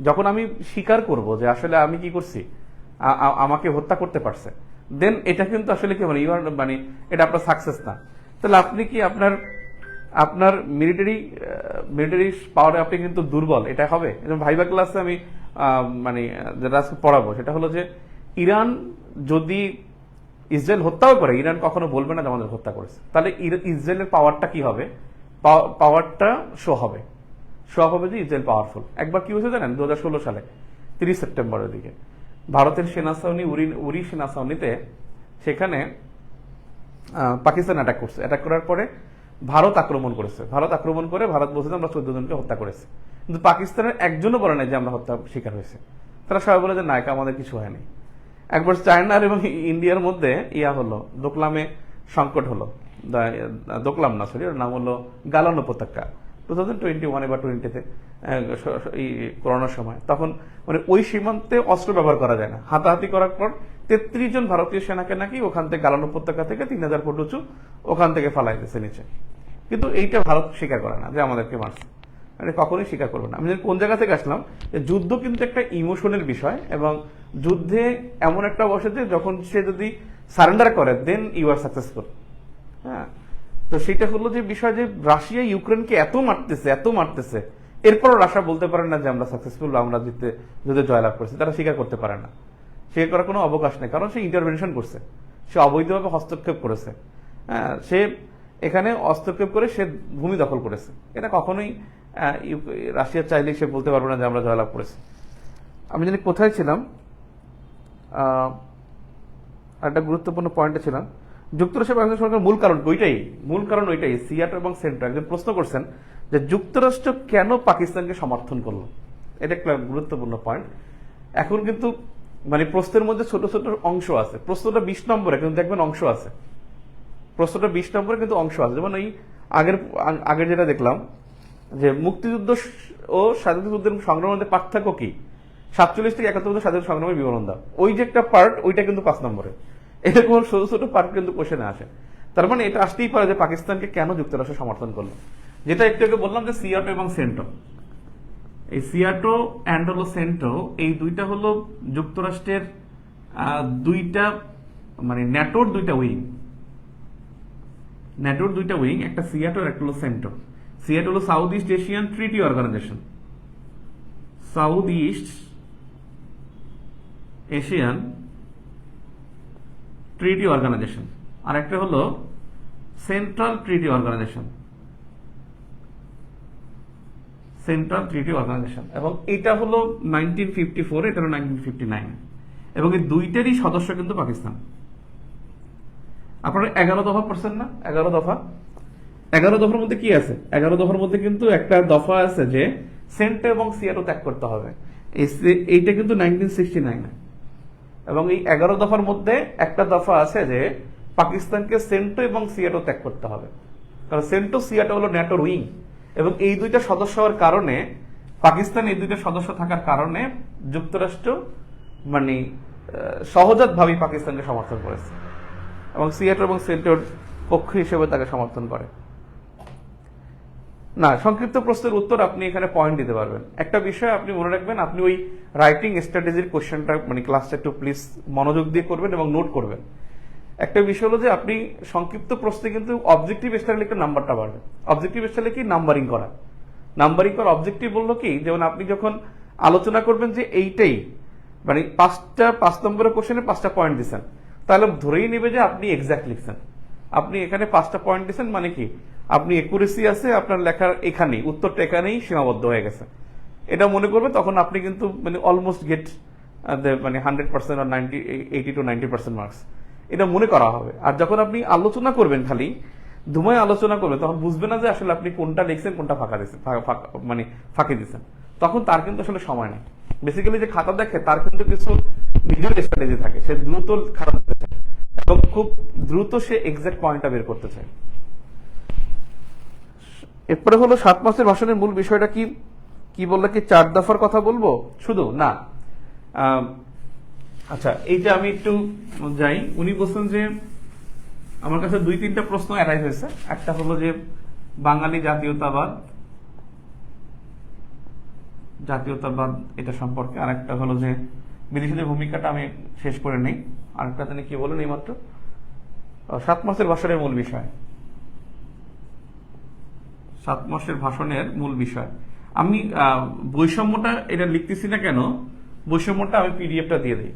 যখন আমি স্বীকার করব যে আসলে আমি কি করছি, আমাকে হত্যা করতে পারছে, দেন এটা কিন্তু আসলে কি মানে এটা আপনার সাকসেস না। তাহলে আপনি কি আপনার আপনার মিলিটারি পাওয়ারে আপনি কিন্তু দুর্বল, এটা হবে। ভাইবা ক্লাসে আমি মানে যেটা আজকে পড়াবো সেটা হলো যে ইরান যদি ইসরায়েল হত্যাও করে, ইরান কখনো বলবে না যে আমাদের হত্যা করেছে। তাহলে ইসরায়েলের পাওয়ারটা কি হবে? পাওয়ারটা শো হবে যে ইসরায়েল পাওয়ারফুল। একবার কি হয়েছে জানেন? 2016 সালে 30 সেপ্টেম্বরের দিকে ভারতের সেনা ছাউনি উরি সেনা ছাউনিতে, সেখানে পাকিস্তান অ্যাটাক করছে। অ্যাটাক করার পরে ভারত আক্রমণ করেছে। ভারত বলছে যে আমরা 14 জনকে হত্যা করেছি, কিন্তু পাকিস্তানের একজনও বলে নাই যে আমরা হত্যা শিকার হয়েছে। তারা সবাই বলে যে না, আমাদের কিছু হয়নি। একবার চায়নার এবং ইন্ডিয়ার মধ্যে হলো, দোকলামে সংকট হলো, দোকলাম না সরি, ওর নাম হলো গালান উপত্যকা, 2021 বা 20-তে করোনার সময়। তখন মানে ওই সীমান্তে অস্ত্র ব্যবহার করা যায় না। হাতাহাতি করার পর 33 জন ভারতীয় সেনাকে নাকি ওখান থেকে গালান উপত্যকা থেকে 3000 ফুট উঁচু ওখান থেকে ফালাই দিয়েছে নিচে। কিন্তু এইটা ভারত স্বীকার করে না যে আমাদেরকে মারছে, মানে কখনোই স্বীকার করবে না। আমি কোন জায়গা থেকে আসলাম, যুদ্ধ কিন্তু একটা ইমোশনের বিষয়, এবং যুদ্ধে এমন একটা বসে যে যখন সে যদি সারেন্ডার করে দেন ইউ আর সাকসেসফুল। হ্যাঁ, তো সেটা হলো যে বিষয় যে রাশিয়া ইউক্রেনকে এত মারতেছে, এরপরও রাশিয়া বলতে পারে না যে আমরা সাকসেসফুল, আমরা যুদ্ধে জয়লাভ করেছি। তারা স্বীকার করতে পারে না, স্বীকার করার কোনো অবকাশ নেই, কারণ সে ইন্টারভেনশন করছে, সে অবৈধভাবে হস্তক্ষেপ করেছে। হ্যাঁ, সে এখানে হস্তক্ষেপ করে সে ভূমি দখল করেছে। এটা কখনোই রাশিয়া চাইলেই সে বলতে পারবে না যে আমরা জয়লাভ করেছি। আমি জানি কোথায় ছিলাম, একটা গুরুত্বপূর্ণ পয়েন্টে ছিলাম। যুক্তরাষ্ট্রের পাকিস্তান সরকার মূল কারণ ওইটাই সিয়াটো এবং সেন্টো। একজন প্রশ্ন করছেন যে যুক্তরাষ্ট্র কেন পাকিস্তানকে সমর্থন করলো, এটা একটা গুরুত্বপূর্ণ পয়েন্ট। এখন কিন্তু মানে প্রশ্নের মধ্যে ছোট ছোট অংশ আছে। প্রশ্নটা 20 নম্বরে কিন্তু দেখবেন অংশ আছে, প্রশ্নটা 20 নম্বরে কিন্তু অংশ আছে। যেমন এই আগের যেটা দেখলাম যে মুক্তিযুদ্ধ ও স্বাধীনতা যুদ্ধের সংগ্রামের মধ্যে পার্থক্য কি, 47 থেকে 71 স্বাধীনতা সংগ্রামের বিবরণ দাও, ওই যে একটা পার্ট, ওইটা কিন্তু 5 নম্বরে। এরকম ছোট ছোট পার্ট কিন্তু কোশ্চেনে আসে। তার মানে এটা আসতেই পারে যে পাকিস্তানকে কেন যুক্তরাষ্ট্র সমর্থন করলো। যেটা একটু আগে বললাম যে সিয়াটো এবং সেন্টো, এই সিয়াটো অ্যান্ড হলো সেন্টো, এই দুইটা হলো যুক্তরাষ্ট্রের দুইটা মানে ন্যাটোর দুইটা উইং, একটা সিয়াটো আর একটা হলো সেন্টো। সিয়াটো হলো south east Asian treaty organization, south east Asian treaty organization, আর একটা হলো সেন্ট্রাল ট্রিটি অর্গানাইজেশন, এবং এটা হলো 1954, এটা হলো 1959, এবং এই দুইটারই সদস্য কিন্তু পাকিস্তান। আপনারা 11 দফা পড়ছেন না? 11 দফার মধ্যে কি আছে? 11 দফার মধ্যে কিন্তু একটা দফা আছে যে সেন্টো এবং সিয়াটো ত্যাগ করতে হবে। এইটা কিন্তু 1969, এবং এই 11 দফার মধ্যে একটা দফা আছে যে পাকিস্তানকে সেন্টো এবং সিয়াটো ত্যাগ করতে হবে, কারণ সেন্টো সিয়াটো হলো ন্যাটোর উইং, এবং এই দুইটা সদস্য হওয়ার কারণে, পাকিস্তান এই দুইটা সদস্য থাকার কারণে যুক্তরাষ্ট্র মানে সহজাতভাবেই পাকিস্তানকে সমর্থন করেছে, এবং সিয়াটো এবং সেন্টোর পক্ষ হিসেবে তাকে সমর্থন করে না। সংক্ষিপ্ত প্রশ্নের উত্তর আপনি এখানে পয়েন্ট দিতে পারবেন। একটা বিষয় আপনি মনে রাখবেন, আপনি ওই রাইটিং স্ট্র্যাটেজির কোশ্চেনটা মানে ক্লাসটা একটু প্লিজ মনোযোগ দিয়ে করবেন এবং নোট করবেন। একটা বিষয় হলো যে আপনি সংক্ষিপ্ত প্রশ্নে কিন্তু অবজেক্টিভ স্টাইলে লিখে নাম্বারটা বাড়বে। অবজেক্টিভ স্টাইলে কি নাম্বারিং করা অবজেক্টিভ বললো কি, যেমন আপনি যখন আলোচনা করবেন যে এইটাই মানে 5 নম্বরের কোশ্চেনে 5টা পয়েন্ট দিচ্ছেন, তাহলে ধরেই নেবে যে আপনি এক্সাক্ট লিখছেন। আপনি এখানে 5টা পয়েন্ট দিচ্ছেন মানে কি, আপনি একুরেসি আছে আপনার লেখার, এখানেই উত্তরটা এখানেই সীমাবদ্ধ হয়ে গেছে, এটা মনে করবে। তখন আপনি কিন্তু মানে অলমোস্ট গেট মানে 100% আর 80 to 90% মার্কস, এটা মনে করা হবে। আর যখন আপনি আলোচনা করবেন, খালি ধুমায় আলোচনা করবেন, তখন বুঝবে না যে আসলে আপনি কোনটা লিখছেন, কোনটা ফাঁকা দিচ্ছেন, মানে ফাঁকি দিচ্ছেন। তখন তার কিন্তু আসলে সময় নেই। বেসিক্যালি যে খাতা দেখে তার কিন্তু কিছু নিজের স্ট্র্যাটেজি থাকে, সে দ্রুত খাতা দিতে চায় এবং খুব দ্রুত সে এক্সাক্ট পয়েন্টটা বের করতে চায়। এরপরে হলো 7 মাসের ভাষণের মূল বিষয়টা কি বললে কি 4 দফার কথা বলবো শুধু না? আচ্ছা, এইটা আমি একটু যাই। উনি বলছেন যে আমার কাছে 2-3টা প্রশ্ন অ্যারাইজ হয়েছে। একটা হলো যে বাঙালি জাতীয়তাবাদ এটা সম্পর্কে, আর একটা হলো যে বিদেশিদের ভূমিকাটা আমি শেষ করে নেই। আরেকটা তিনি কি বলেন এইমাত্র 7 মাসের ভাষণের মূল বিষয়। 7 মাসের ভাষণের মূল বিষয়। আমি বৈষম্যটা এটা লিখতেছি না কেন, বৈষম্যটা আমি পিডিএফটা দিয়ে দিই,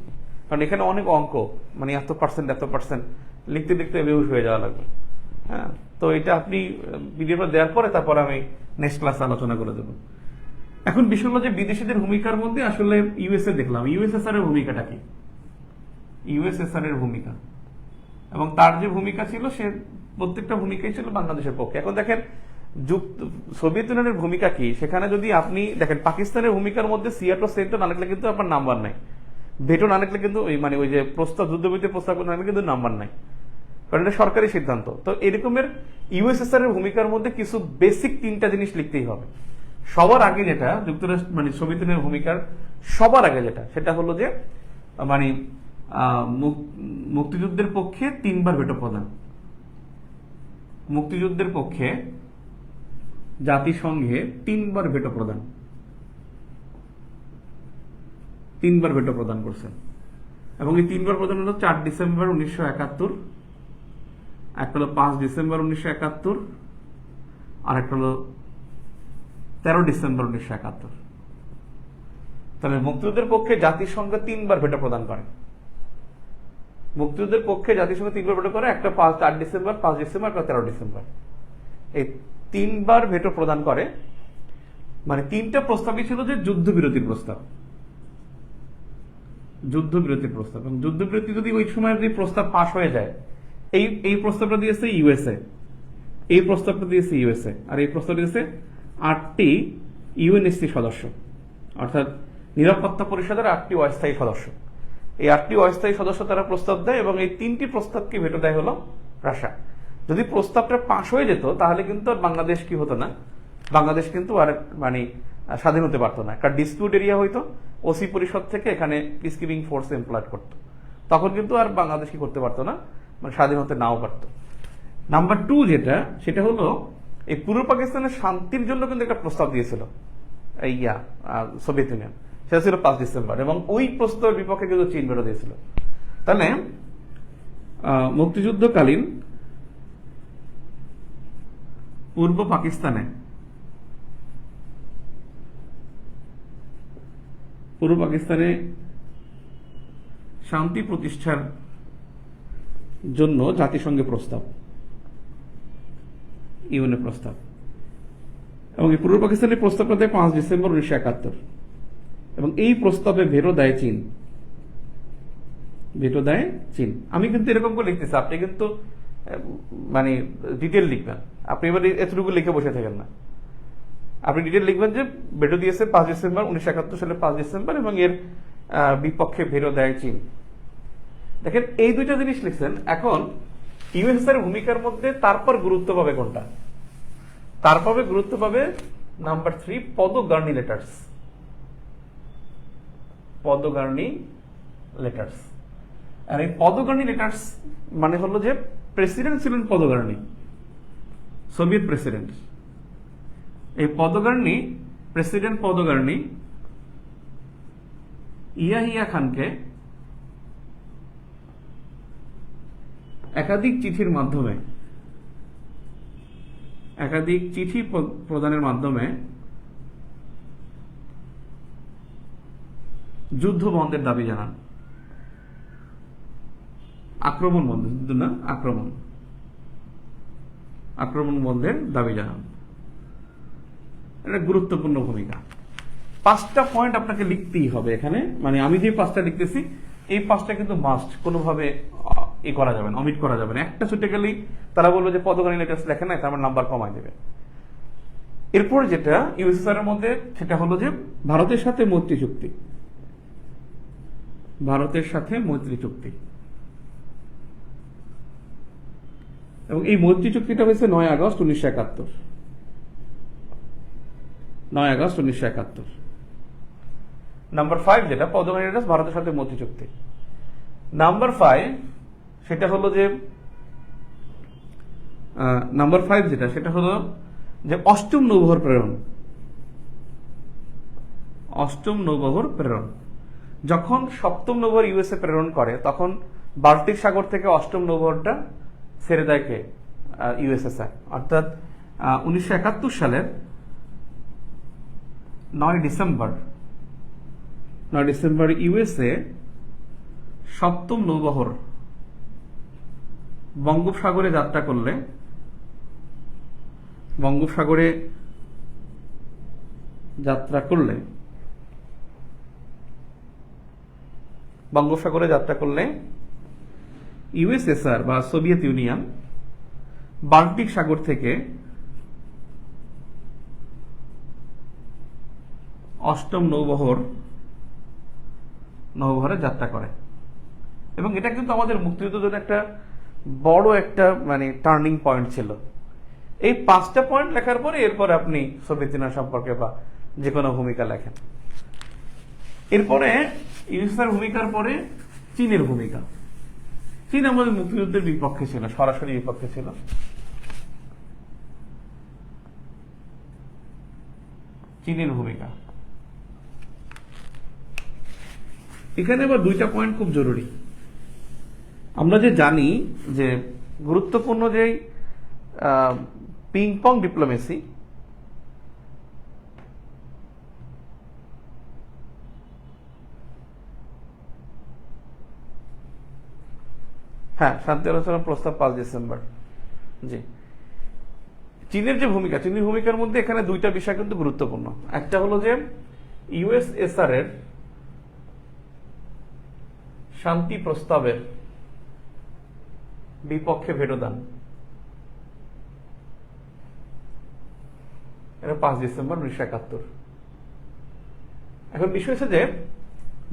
কারণ এখানে অনেক অঙ্ক, মানে এত পার্সেন্ট লিখতে লিখতে বেহুশ হয়ে যাওয়া লাগবে। হ্যাঁ, তো এটা আপনি পিডিএফটা দেওয়ার পরে তারপর আমি নেক্সট ক্লাসে আলোচনা করে দেবো। এখন বিষয় হলো যে বিদেশিদের ভূমিকার মধ্যে আসলে ইউএসএ দেখলাম, ইউএসএসআর এর ভূমিকাটা কি, ইউএসএসআর এর ভূমিকা এবং তার যে ভূমিকা ছিল সে প্রত্যেকটা ভূমিকাই ছিল বাংলাদেশের পক্ষে। এখন দেখেন সোভিয়েত ইউনিয়নের ভূমিকা কি, সেখানে যদি আপনি দেখেন পাকিস্তানের ভূমিকার মধ্যে সিয়াটো সেন্টো না লিখলে কিন্তু আপনার নাম্বার নাই, ভেটো না লিখলে কিন্তু ওই যে প্রস্তাব যুদ্ধবিরতির প্রস্তাব না লিখলে কিন্তু নাম্বার নাই, কারণ এটা সরকারি সিদ্ধান্ত। তো এরকমের ইউএসএসআর এর ভূমিকার মধ্যে কিছু বেসিক 3টা জিনিস লিখতেই হবে। সবার আগে যেটা যুক্তরাষ্ট্র মানে সোভিয়েত ইউনিয়নের ভূমিকার সবার আগে যেটা, সেটা হলো যে মানে মুক্তিযুদ্ধের পক্ষে 3বার ভেটো প্রদান, মুক্তিযুদ্ধের পক্ষে জাতিসংঘে 3বার ভেটো প্রদান, 3বার ভেটো প্রদান করছেন। এবং এই 3বার প্রদান হলো 4 ডিসেম্বর 1971, একটা হলো 5 ডিসেম্বর 1971, আর একটা হলো 13 ডিসেম্বর 1971। তাহলে মুক্তিযুদ্ধের পক্ষে জাতিসংঘ 3বার ভেটো প্রদান করে, মুক্তিযুদ্ধের পক্ষে জাতিসংঘ 3বার ভেটো করে, একটা 4 ডিসেম্বর, 5 ডিসেম্বর, একটা 13 ডিসেম্বর। এই 3বার ভেটো প্রদান করে, মানে 3টা প্রস্তাবই ছিল যে যুদ্ধবিরতির প্রস্তাব, যুদ্ধবিরতির প্রস্তাব। এবং যুদ্ধবিরতি যদি ওই সময় যদি প্রস্তাব পাশ হয়ে যায়, এই প্রস্তাবটা দিয়েছে ইউএসএ, এই প্রস্তাবটা দিয়েছে ইউএসএ, আর এই প্রস্তাব দিয়েছে 8টি ইউএনএসসি সদস্য, অর্থাৎ নিরাপত্তা পরিষদের 8টি অস্থায়ী সদস্য। এই 8টি অস্থায়ী সদস্য তারা প্রস্তাব দেয় এবং এই 3টি প্রস্তাবকে ভেটো দেয় হলো রাশিয়া। যদি প্রস্তাবটা পাশ হয়ে যেত তাহলে কিন্তু আর বাংলাদেশ কি হতো না, বাংলাদেশ কিন্তু আর মানে স্বাধীন হতে পারতো না, একটা ডিসপিউট এরিয়া হইতো, ওসি পরিষদ থেকে এখানে পিস কিপিং ফোর্স এমপ্লয়েড করতো, তখন কিন্তু আর বাংলাদেশ কি করতে পারতো না, মানে স্বাধীন হতে নাও পারতো। নাম্বার 2 যেটা, সেটা হলো এই পূর্ব পাকিস্তানের শান্তির জন্য কিন্তু একটা প্রস্তাব দিয়েছিল সোভিয়েত ইউনিয়ন, সেটা ছিল 5 ডিসেম্বর, এবং ওই প্রস্তাবের বিপক্ষে কিন্তু চীন ভেটো দিয়েছিল। তাহলে মুক্তিযুদ্ধকালীন পূর্ব পাকিস্তানে শান্তি প্রতিষ্ঠার জন্য জাতিসংঘে প্রস্তাব, ইউএনএ প্রস্তাব, এবং এই পূর্ব পাকিস্তানের প্রস্তাবটা দেয় 5 ডিসেম্বর 1971, এবং এই প্রস্তাবে ভেটো দেয় চীন, ভেটো দেয় চীন। আমি কিন্তু এরকম করে লিখতেছি, আপনি কিন্তু মানে ডিটেল লিখবেন, আপনি এবার এতটুকু লিখে বসে থাকেন না, আপনি ডিটেল লিখবেন যে ভেটো দিয়েছে 5 ডিসেম্বর 1971 সালে 5 ডিসেম্বর, এবং এর বিপক্ষে ভেটো দেয় চীন। দেখেন এই 2টা জিনিস লিখছেন। এখন ইউএসএর ভূমিকার মধ্যে তারপর গুরুত্ব পাবে কোনটা, তারপর গুরুত্ব পাবে নাম্বার 3 পদগার্নি লেটার্স, পদগার্নি লেটার্স। আর এই পদগার্নি লেটার্স মানে হলো যে প্রেসিডেন্ট ছিলেন পদগার্নি, সোভিয়েত প্রেসিডেন্ট। এই পদগার্নি, প্রেসিডেন্ট পদগার্নি ইয়াহিয়া খানকে একাধিক চিঠির মাধ্যমে, একাধিক চিঠি প্রদানের মাধ্যমে যুদ্ধ বন্ধের দাবি জানান, আক্রমণ বন্ধ, যুদ্ধ না, আক্রমণ বন্ধের দাবি জানান। এটা গুরুত্বপূর্ণ ভূমিকা। 5টা পয়েন্ট আপনাকে লিখতেই হবে এখানে, মানে আমি যে 5টা লিখতেছি এই 5টা কিন্তু মাস্ট, কোনোভাবে করা যাবে না, অমিট করা যাবে না। একটা ছুটে গেলেই তারা বলবে যে পদগার্নি লেটার্স লেখে নাই, তার নাম্বার কমায় দেবে। এরপর যেটা ইউএসএসআর এর মধ্যে, সেটা হলো যে ভারতের সাথে মৈত্রী চুক্তি, ভারতের সাথে মৈত্রী চুক্তি। এবং এই মৈত্রী চুক্তিটা হয়েছে 9 আগস্ট 1971, 9 আগস্ট 1971। নাম্বার 5 যেটা পদগার্নি লেটার্স, ভারতের সাথে মৈত্রী চুক্তি। নাম্বার 5 সেটা হলো যে নাম্বার 5 যেটা, সেটা হলো যে অষ্টম নৌবহর প্রেরণ, অষ্টম নৌবহর প্রেরণ। যখন সপ্তম নৌবহর ইউএসএ প্রেরণ করে, তখন বাল্টিক সাগর থেকে অষ্টম নৌবহরটা ছেড়ে দেয় কে, ইউএসএসআর। অর্থাৎ 1971 সালের 9 ডিসেম্বর ইউএসএ সপ্তম নৌবহর বঙ্গোপসাগরে যাত্রা করলে ইউএসএসআর বা সোভিয়েত ইউনিয়ন বাল্টিক সাগর থেকে অষ্টম নৌবহরে যাত্রা করে এবং এটা কিন্তু আমাদের মুক্তিযুদ্ধের জন্য একটা বড় একটা মানে টার্নিং পয়েন্ট ছিল। এই 5টা পয়েন্ট লেখার পরে এরপরে আপনি সোভিয়েত ইউনিয়ন সম্পর্কে বা যে কোনো ভূমিকা লেখেন। এরপরে ইউএসএর ভূমিকার পরে চীনের ভূমিকা। চীন আমাদের মুক্তিযুদ্ধের বিপক্ষে ছিল, সরাসরি বিপক্ষে ছিল। চীনের ভূমিকা এখানে আবার 2টা পয়েন্ট খুব জরুরি। আমরা যে জানি যে গুরুত্বপূর্ণ যে পিং পং ডিপ্লোমেসি, শান্তি আলোচনা প্রস্তাব 5 ডিসেম্বর। জি, চীনের যে ভূমিকা, চীনের ভূমিকার মধ্যে এখানে 2টা বিষয় কিন্তু গুরুত্বপূর্ণ। একটা হলো যে ইউএসএসআর এর শান্তি প্রস্তাবের বিপক্ষে ভেটোদান, এটা 5 ডিসেম্বর 1971। এখন বিষয় হচ্ছে যে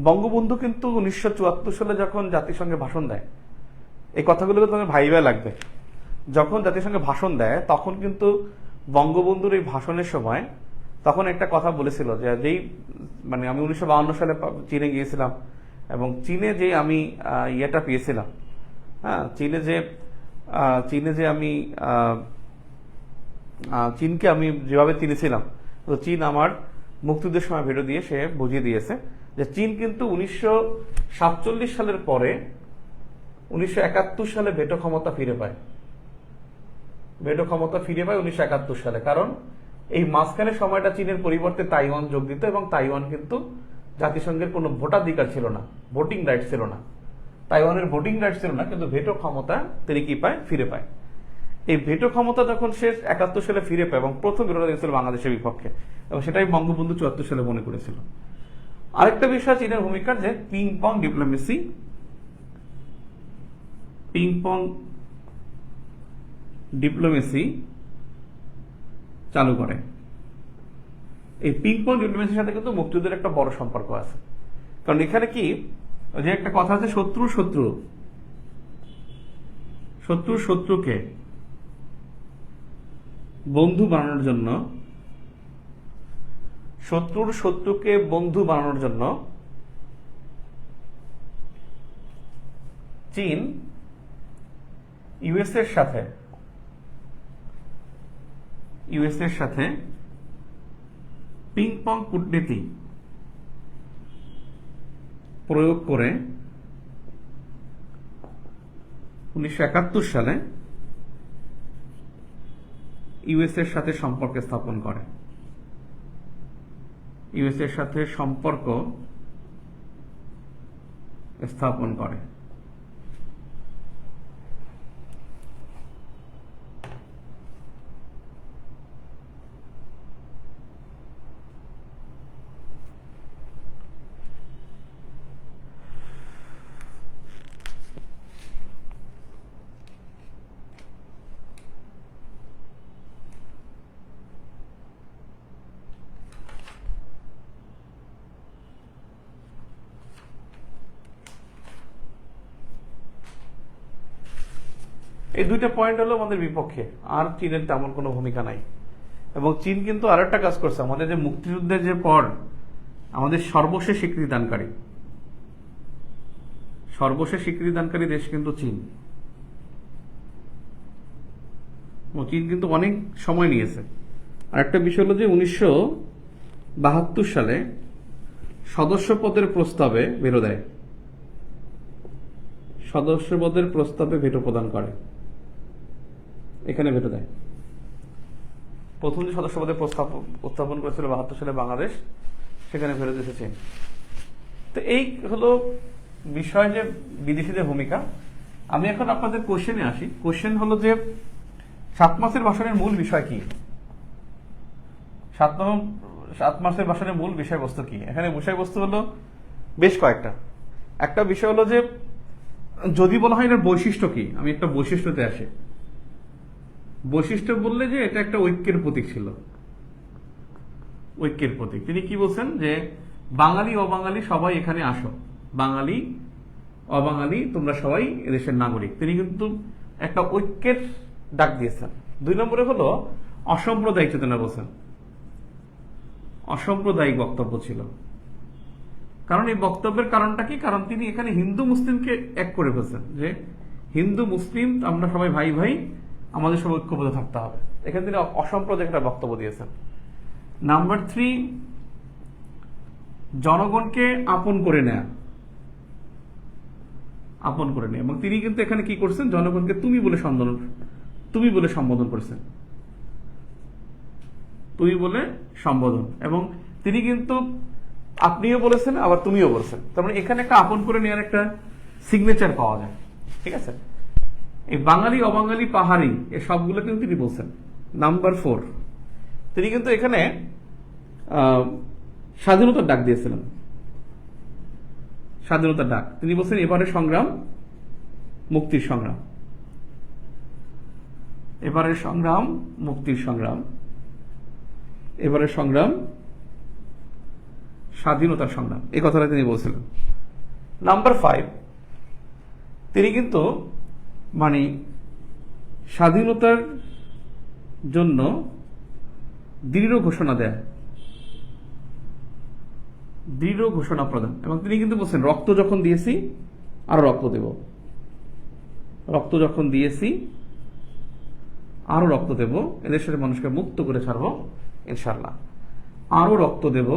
বঙ্গবন্ধু কিন্তু 1974 সালে যখন জাতিসংঘে ভাষণ দেয়, এই কথাগুলো তোমার ভাইবা লাগবে। যখন জাতিসংঘে ভাষণ দেয় তখন কিন্তু বঙ্গবন্ধুর এই ভাষণের সময় তখন একটা কথা বলেছিল যে যেই মানে আমি 1952 সালে চীনে গিয়েছিলাম এবং চীনে যে আমি ইয়েটা পেয়েছিলাম, চীনকে আমি যেভাবে চিনেছিলাম, তো চীন আমার মুক্তিযুদ্ধের সময় ভেটো দিয়ে সে বুঝিয়ে দিয়েছে যে চীন কিন্তু 1947 সালের পরে 1971 সালে ভেটো ক্ষমতা ফিরে পায় 1971 সালে। কারণ এই মাঝখানে সময়টা চীনের পরিবর্তে তাইওয়ান যোগ দিত এবং তাইওয়ান কিন্তু জাতিসংঘের কোনো ভোটাধিকার ছিল না, ভোটিং রাইট ছিল না। তাইওয়ানের ভোটিং রাইট ছিল না, কিন্তু ভেটো ক্ষমতা তিনি কি পায়? ফিরে পায়। এই ভেটো ক্ষমতা যখন সে 71 সালে ফিরে পায় এবং প্রথম বিরোধী দিয়েছিল বাংলাদেশের বিপক্ষে, এবং সেটাই বঙ্গবন্ধু 74 সালে মনে করেছিল। আরেকটা বিষয় চীনের ভূমিকার যে পিং পং ডিপ্লোমেসি চালু করে। এই পিং পং ডিপ্লোমেসির সাথে কিন্তু মুক্তিযুদ্ধের একটা বড় সম্পর্ক আছে। কারণ এখানে কি যে একটা কথা আছে, শত্রুকে বন্ধু বানানোর জন্য চীন ইউএস এর সাথে পিং পং কূটনীতি প্রয়োগ করে 1971 সালে ইউএস এর সাথে সম্পর্ক স্থাপন করে। এই 2টা পয়েন্ট হলো আমাদের বিপক্ষে, আর চীনের তেমন কোনো ভূমিকা নাই। এবং চীন কিন্তু আরেকটা কাজ করছে, আমাদের যে মুক্তিযুদ্ধের যে পর আমাদের সর্বশেষ স্বীকৃতিদানকারী দেশ কিন্তু চীন। চীন কিন্তু অনেক সময় নিয়েছে। আরেকটা বিষয় হলো যে 1972 সালে সদস্যপদের প্রস্তাবে ভেটো প্রদান করে, এখানে ভেটো দেয়। প্রথম যে সদস্য পদে উত্থাপন করেছিল 72 সালে বাংলাদেশ, সেখানে ফেরত এসেছে চীন। তো এই হলো বিষয় যে বিদেশিদের ভূমিকা। আমি এখন আপনাদের কোশ্চেনে আসি। কোশ্চেন হলো যে 7 মাসের ভাষণের মূল বিষয় কি? 7 মাসের ভাষণের মূল বিষয়বস্তু কি? এখানে বিষয়বস্তু হলো বেশ কয়েকটা। একটা বিষয় হলো যে যদি বলা হয় এর বৈশিষ্ট্য কি, আমি একটা বৈশিষ্ট্যতে আসি। বৈশিষ্ট্য বললে যে এটা একটা ঐক্যের প্রতীক ছিল, ঐক্যের প্রতীক। তিনি কি বলছেন যে বাঙালি অবাঙালি সবাই এখানে আসো, বাঙালি অবাঙালি তোমরা সবাই এদেশের নাগরিক। তিনি কিন্তু একটা ঐক্যের ডাক দিয়েছেন। 2 নম্বরে হলো অসাম্প্রদায়িক চেতনা বলছেন। অসাম্প্রদায়িক বক্তব্য ছিল। কারণ এই বক্তব্যের কারণটা কি? কারণ তিনি এখানে হিন্দু মুসলিমকে এক করে ফেলছেন, যে হিন্দু মুসলিম আমরা সবাই ভাই ভাই, আমাদের সবাই ঐক্যবদ্ধ থাকতে হবে। এখানে তিনি অসাম্প্রদায়িক একটা বক্তব্য দিয়েছেন। নাম্বার 3, জনগণকে আপন করে নেয়া, আপন করে নেয়া। এবং তিনি কিন্তু এখানে কি করছেন? জনগণকে তুমি বলে সম্বোধন করছেন, তুমি বলে সম্বোধন। এবং তিনি কিন্তু আপনিও বলেছেন আবার তুমিও বলেছেন। তার মানে এখানে একটা আপন করে নেওয়ার একটা সিগনেচার পাওয়া যায়। ঠিক আছে, এই বাঙালি অবাঙালি পাহাড়ি এ সবগুলো কিন্তু তিনি বলছেন। নাম্বার 4, তিনি কিন্তু এখানে স্বাধীনতার ডাক দিয়েছিলেন। স্বাধীনতার ডাক তিনি বলছেন এবারে সংগ্রাম মুক্তির সংগ্রাম, এবারের সংগ্রাম মুক্তির সংগ্রাম, এবারের সংগ্রাম স্বাধীনতার সংগ্রাম, এই কথাটা তিনি বলছিলেন। নাম্বার 5, তিনি কিন্তু মানে স্বাধীনতার জন্য দৃঢ় ঘোষণা দেয়, দৃঢ় ঘোষণা প্রদান। এবং তিনি কিন্তু বলছেন রক্ত যখন দিয়েছি আরো রক্ত দেব, রক্ত যখন দিয়েছি আরো রক্ত দেব, এদেশের মানুষকে মুক্ত করে ছাড়বো ইনশাল্লাহ, আরো রক্ত দেব,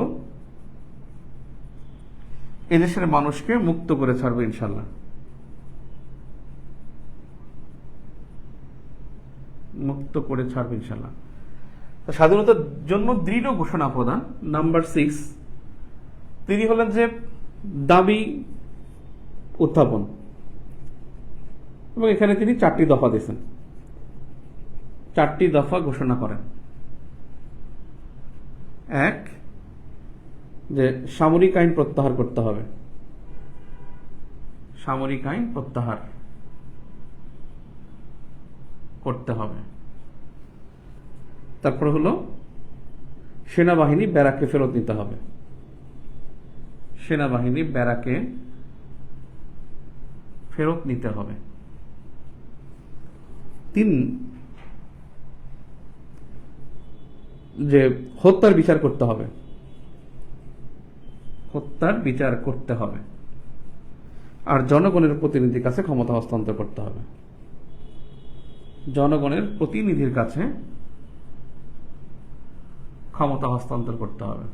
এদেশের মানুষকে মুক্ত করে ছাড়বো ইনশাল্লাহ, মুক্ত করে ছাড়বো ইনশাল্লাহ। স্বাধীনতার জন্য দৃঢ় ঘোষণা প্রদান। নাম্বার 6, তিনি হলেন যে দাবি উত্থাপন। এবং এখানে তিনি 4টি দফা দিয়েছেন, 4টি দফা ঘোষণা করেন। 1, যে সামরিক আইন প্রত্যাহার করতে হবে, সামরিক আইন প্রত্যাহার করতে হবে। তারপর হলো সেনাবাহিনী ব্যারাকে ফেরত নিতে হবে, সেনাবাহিনী ব্যারাকে ফেরত নিতে হবে। 3, যে হত্যার বিচার করতে হবে, হত্যার বিচার করতে হবে। আর জনগণের প্রতিনিধির কাছে ক্ষমতা হস্তান্তর করতে হবে, জনগণের প্রতিনিধির কাছে ক্ষমতা হস্তান্তর করতে হবে।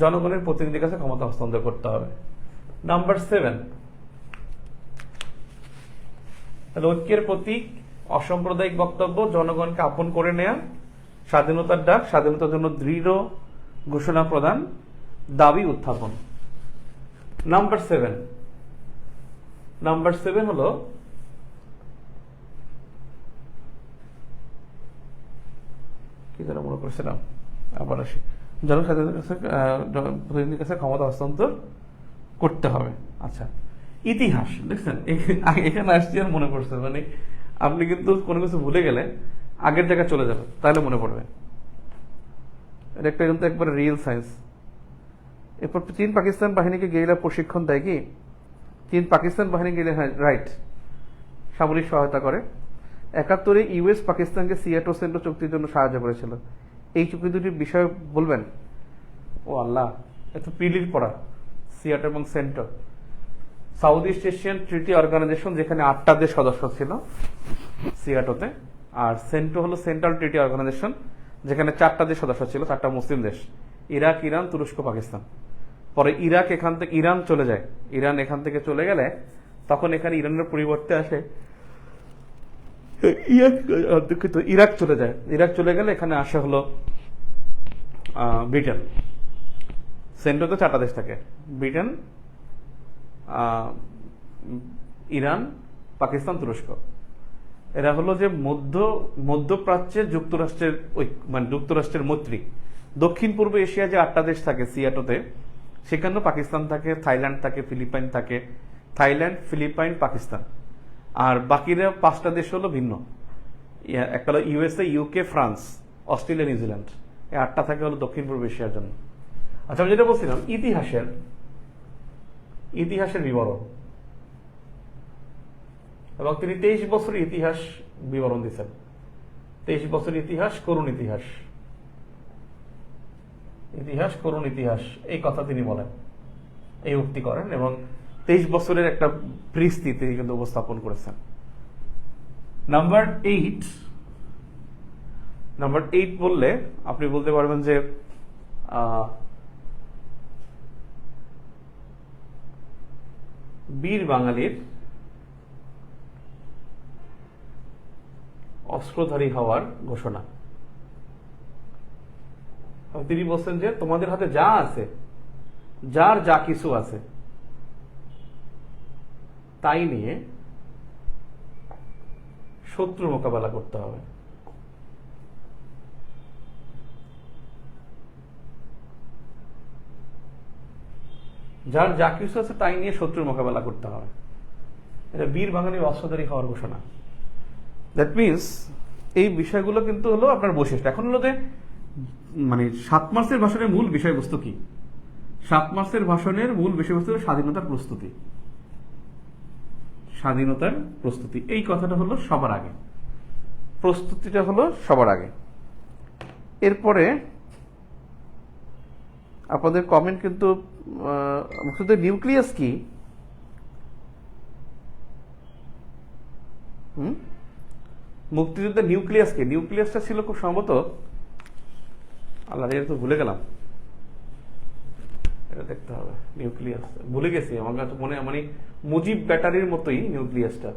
জনগণের প্রতিনিধির কাছে ক্ষমতা হস্তান্তর করতে হবে। নাম্বার 7, ঐক্যের প্রতীক, অসাম্প্রদায়িক বক্তব্য, জনগণকে আপন করে নেয়া, স্বাধীনতার ডাক, স্বাধীনতার জন্য দৃঢ় ঘোষণা প্রদান, দাবি উত্থাপন। নাম্বার 7 হলো কি যেন মনে করছিলাম, আবার আসি, জনসাধারণের কাছে প্রতিনিধির কাছে ক্ষমতা হস্তান্তর করতে হবে। আচ্ছা, ইতিহাস দেখছেন এখানে আসছি আর মনে পড়ছে, মানে আপনি কিন্তু কোনো কিছু ভুলে গেলে আগের জায়গায় চলে যাবেন, তাহলে মনে পড়বে। এটা একটা কিন্তু একবারে রিয়েল সায়েন্স। এরপর চীন পাকিস্তান বাহিনীকে গেরিলা প্রশিক্ষণ দেয় কি? চীন পাকিস্তান বাহিনী গেলে, হ্যাঁ রাইট, সামরিক সহায়তা করে। 71-এ ইউএস পাকিস্তানকে সিয়াটো সেন্টো চুক্তির জন্য সাহায্য করেছিল। এই চুক্তি দুটির বিষয় বলবেন? ও আল্লাহ, এত পিলির পড়া। সিয়াটো এবং CENTO south east Asian treaty organization, যেখানে 8টা দেশ সদস্য ছিল সিয়াটোতে। আর সেন্টো হলো সেন্ট্রাল ট্রিটি অর্গানাইজেশন, যেখানে 4টা দেশ সদস্য ছিল, 4টা মুসলিম দেশ, ইরাক, ইরান, তুরস্ক, পাকিস্তান। পরে ইরাক ইরান চলে যায়। ইরান এখান থেকে চলে গেলে তখন এখানে ইরানের পরিবর্তে আসে দুঃখিত, ইরাক চলে যায়। ইরাক চলে গেলে এখানে আসা হলো ব্রিটেন। সেন্টারে 4টা দেশ থাকে, ব্রিটেন, ইরান, পাকিস্তান, তুরস্ক। এরা হলো যে মধ্যপ্রাচ্যের যুক্তরাষ্ট্রের মানে যুক্তরাষ্ট্রের মৈত্রী। দক্ষিণ পূর্ব এশিয়া যে 8টা দেশ থাকে সিয়াটোতে, সেখানেও পাকিস্তান থাকে, থাইল্যান্ড থাকে, ফিলিপাইন থাকে। Thailand, Philippine, Pakistan. আর বাকিরা 5টা দেশ হলো ভিন্ন। একটা হলো USA, UK, France, Australia, New Zealand. এই 8টা থাকে হলো দক্ষিণ পূর্ব এশিয়ার জন্য। আচ্ছা, আমি যেটা বলছিলাম ইতিহাসের বিবরণ, এবং তিনি 23 বছর ইতিহাস বিবরণ দিচ্ছেন। 23 বছর ইতিহাস, করুণ ইতিহাস, করুণ ইতিহাস, এই কথা তিনি বলেন, এই উক্তি করেন, এবং 23 বছরের একটা পরিস্থিতি তিনি কিন্তু উপস্থাপন করেছেন। নাম্বার 8 বললে আপনি বলতে পারবেন যে বীর বাঙালির অস্ত্রধারী হওয়ার ঘোষণা। তিনি বলছেন যে তোমাদের হাতে যা আছে, যার যা কিছু আছে, তাই নিয়ে শত্রু মোকাবেলা করতে হবে। যার যা কিছু আছে তাই নিয়ে শত্রুর মোকাবেলা করতে হবে। এটা বীর বাঙালির অস্ত্রধারী হওয়ার ঘোষণা। দ্যাট মিনস এই বিষয়গুলো কিন্তু হলো আপনার বৈশিষ্ট্য। এখন হলো যে মানে 7 মার্চের ভাষণের মূল বিষয়বস্তু কি? 7 মার্চের ভাষণের মূল বিষয়বস্তু স্বাধীনতার প্রস্তুতি। স্বাধীনতার প্রস্তুতি, এই কথাটা হলো সবার আগে, প্রস্তুতিটা হলো সবার আগে। এরপরে আপনাদের কমেন্ট কিন্তু নিউক্লিয়াস কি, মুক্তিযুদ্ধের নিউক্লিয়াস কি? নিউক্লিয়াসটা ছিল খুব সম্ভবত, আল্লাহ এটা তো ভুলে গেলাম, এটা দেখতে হবে। নিউক্লিয়াস ভুলে গেছি, আমার কাছে মনে মানে মুজিব ব্যাটারির মতোই নিউক্লিয়াসটা।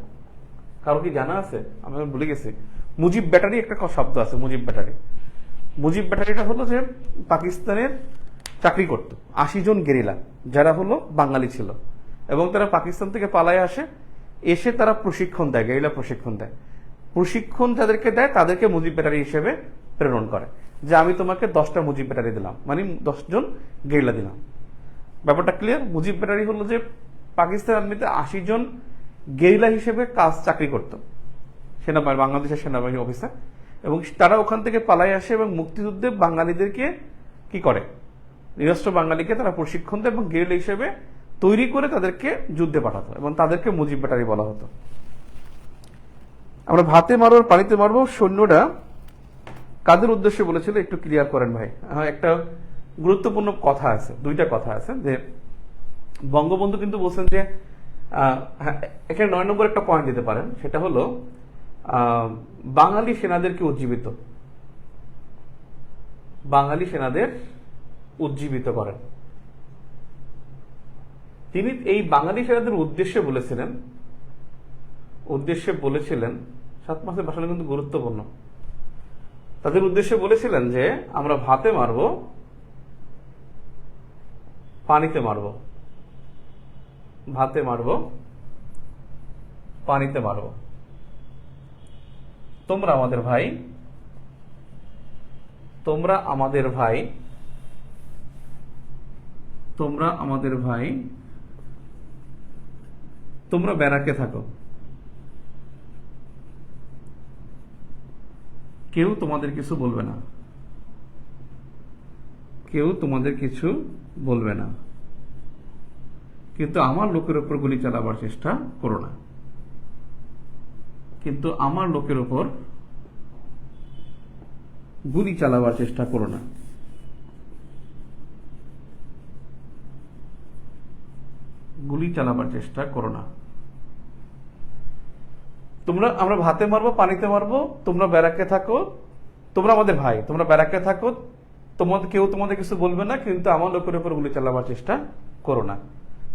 কারো কি জানা আছে? আমি ভুলে গেছি। মুজিব ব্যাটারি একটা শব্দ আছে, মুজিব ব্যাটারি। মুজিব ব্যাটারিটা হলো যে পাকিস্তানের চাকরি করত 80 জন গেরিলা, যারা হলো বাঙালি ছিল, এবং তারা পাকিস্তান থেকে পালায় আসে, এসে তারা প্রশিক্ষণ দেয়, গেরিলা প্রশিক্ষণ দেয়। প্রশিক্ষণ যাদেরকে দেয় তাদেরকে মুজিব ব্যাটারি হিসেবে প্রেরণ করে, যে আমি তোমাকে 10টা মুজিব ব্যাটারি দিলাম, মানে 10 জন গেরিলা দিলাম। ব্যাপারটা ক্লিয়ার? মুজিব ব্যাটারি হলো যে পাকিস্তান আর্মিতে 80 জন গেরিলা হিসেবে চাকরি করত, সেনাবাহিনী, বাংলাদেশের সেনাবাহিনী অফিসার, এবং তারা ওখান থেকে পালাই আসে এবং মুক্তিযুদ্ধে বাঙালিদেরকে কি করে, নিরস্ত্র বাঙালিকে তারা প্রশিক্ষণ দেয় এবং গেরিলা হিসেবে তৈরি করে তাদেরকে যুদ্ধে পাঠাতো, এবং তাদেরকে মুজিব ব্যাটারি বলা হতো। আমরা ভাতে মারবো পানিতে মারবো সৈন্যরা কাদের উদ্দেশ্যে বলেছিল একটু ক্লিয়ার করেন ভাই। একটা গুরুত্বপূর্ণ কথা আছে, 2টা কথা আছে, যে বঙ্গবন্ধু কিন্তু বলছেন যে এখানে 9 নম্বর একটা পয়েন্ট দিতে পারেন, সেটা হলো বাঙালি সেনাদেরকে উজ্জীবিত, বাঙালি সেনাদের উজ্জীবিত করেন। তিনি এই বাঙালি সেনাদের উদ্দেশ্যে বলেছিলেন 7 মাসের ভাষণে কিন্তু গুরুত্বপূর্ণ। তাদের উদ্দেশ্যে বলেছিলেন যে আমরা ভাতে মারবো পানিতে মারবো, ভাতে মারবো পানিতে মারবো, তোমরা আমাদের ভাই, তোমরা আমাদের ভাই, তোমরা আমাদের ভাই, তোমরা ব্যারাকে থাকো, কেউ তোমাদের কিছু বলবে না, কেউ তোমাদের কিছু বলবে না, কিন্তু আমার লোকের উপর গুলি চালাবার চেষ্টা করো না, কিন্তু আমার লোকের উপর গুলি চালাবার চেষ্টা করো না। গুলি চালাবার চেষ্টা করো না। আমরা ভাতে মারবো পানিতে মারবো, তোমরা ব্যারাকে থাকো, তোমরা আমাদের ভাই, তোমরা ব্যারাকে থাকো, কেউ তোমাদের কিছু বলবে না, কিন্তু আমার লোকের উপর গুলি চালাবার চেষ্টা করো না।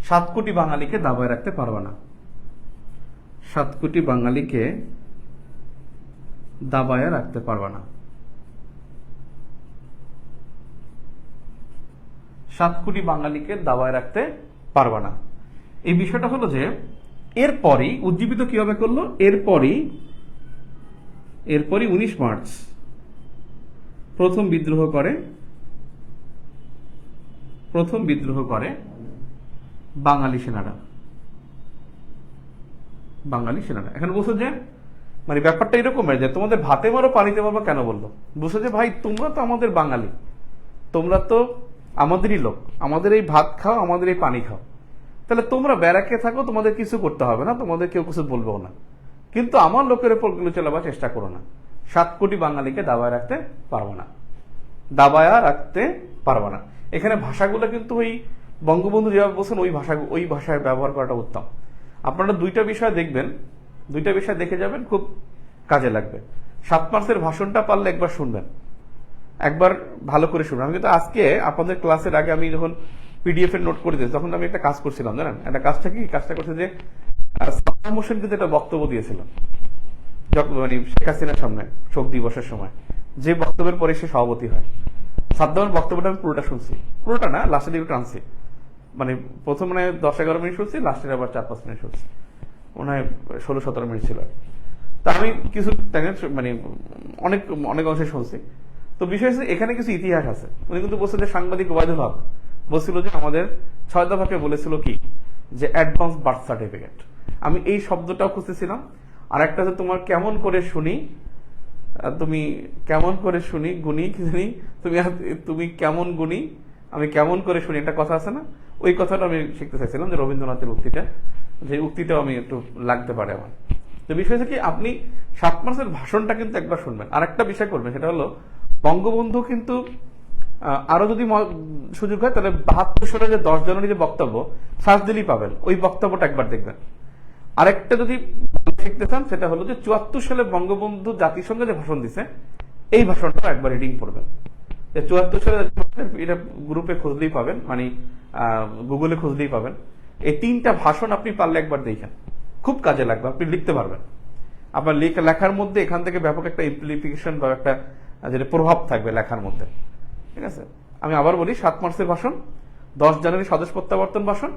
7 কোটি বাঙালিকে দাবায় রাখতে পারবে না, 7 কোটি বাঙালিকে দাবায়া রাখতে পারবে না। 7 কোটি বাঙালিকে দাবায় রাখতে পারবে না। এই বিষয়টা হলো যে এরপরই উজ্জীবিত কিভাবে করলো, এরপরই 19 মার্চ প্রথম বিদ্রোহ করে বাঙালি সেনারা। এখানে বলছে যে মানে ব্যাপারটা এরকম যে তোমাদের ভাতে মারো পানিতে মারো কেন বললো, বুঝছো যে ভাই তোমরা তো আমাদের বাঙালি, তোমরা তো আমাদেরই লোক, আমাদের এই ভাত খাও, আমাদের এই পানি খাও, তাহলে তোমরা ব্যারাকে থাকো, তোমাদের কিছু করতে হবে না, তোমাদের কেউ কিছু বলবেও না, কিন্তু আমার লোকের উপর গুলো চালাবার চেষ্টা করো না। 7 কোটি বাঙালিকে দাবায় রাখতে পারবো না। এখানে ভাষাগুলো কিন্তু ওই বঙ্গবন্ধু যেভাবে বলছেন ওই ভাষায় ব্যবহার করাটা উত্তম। আপনারা দুইটা বিষয় দেখে যাবেন, খুব কাজে লাগবে। 7 মার্চের ভাষণটা পারলে একবার শুনবেন, একবার ভালো করে শুনবেন। আমি কিন্তু আজকে আপনাদের ক্লাসের আগে আমি যখন পিডিএফ এর নোট করে দিয়েছি তখন আমি একটা কাজ করছিলাম, জানেন একটা কাজটা করছে যে সাদ্দাম হোসেন কিন্তু একটা বক্তব্য দিয়েছিল মানে শেখ হাসিনার সামনে শোক দিবসের সময়, যে বক্তব্যের পরে সে সভাপতি হয়। সাদ্দামের বক্তব্যটা আমি পুরোটা শুনছি, পুরোটা না, লাস্টের দিকে টানছি, মানে প্রথম মনে হয় 10-11 মিনিট শুনছি, লাস্টের আবার 4-5 মিনিট শুনছি, মনে হয় 16-17 মিনিট ছিল। তা আমি কিছু মানে অনেক অংশে শুনছি। তো বিষয় হচ্ছে এখানে কিছু ইতিহাস আছে। উনি কিন্তু বলছেন যে সাংবাদিক ওবায়দুল হক বলছিল যে আমাদের 6 দফাকে বলেছিল কি যে অ্যাডভান্স বার্থ সার্টিফিকেট। আমি এই শব্দটাও খুঁজতেছিলাম। আর একটা হচ্ছে তোমার কেমন করে শুনি গুনি কি জানি, তুমি কেমন গুনি আমি কেমন করে শুনি, একটা কথা আছে না, ওই কথাটা আমি শিখতে চাইছিলাম, যে রবীন্দ্রনাথের উক্তিটাও আমি একটু লাগতে পারে আমার। তো বিষয় হচ্ছে কি আপনি 7 মার্চের ভাষণটা কিন্তু একবার শুনবেন। আর একটা বিষয় করবেন, সেটা হলো বঙ্গবন্ধু কিন্তু আরো যদি সুযোগ হয় তাহলে 72 সালে যে 10 জানুয়ারি যে বক্তব্য সার্চ দিলেই পাবেন, ওই বক্তব্যটা একবার দেখবেন। আরেকটা যদি শিখতে চান সেটা হলো যে 74 সালে বঙ্গবন্ধু জাতিসংঘে যে ভাষণ দিছে, এই ভাষণটা একবার রিডিং করবেন। 74 সালে এটা গ্রুপে খুঁজলেই পাবেন, মানে গুগলে খুঁজলেই পাবেন। এই 3টা ভাষণ আপনি পারলে একবার দেখেন, খুব কাজে লাগবে, আপনি লিখতে পারবেন। আপনার লেখার মধ্যে এখান থেকে ব্যাপক একটা ইমপ্লিকেশন বা একটা যেটা প্রভাব থাকবে লেখার মধ্যে, ঠিক আছে। আমি আবার বলি, 7 মার্চের ভাষণ, 10 জানুয়ারি স্বদেশ প্রত্যাবর্তন ভাষণ,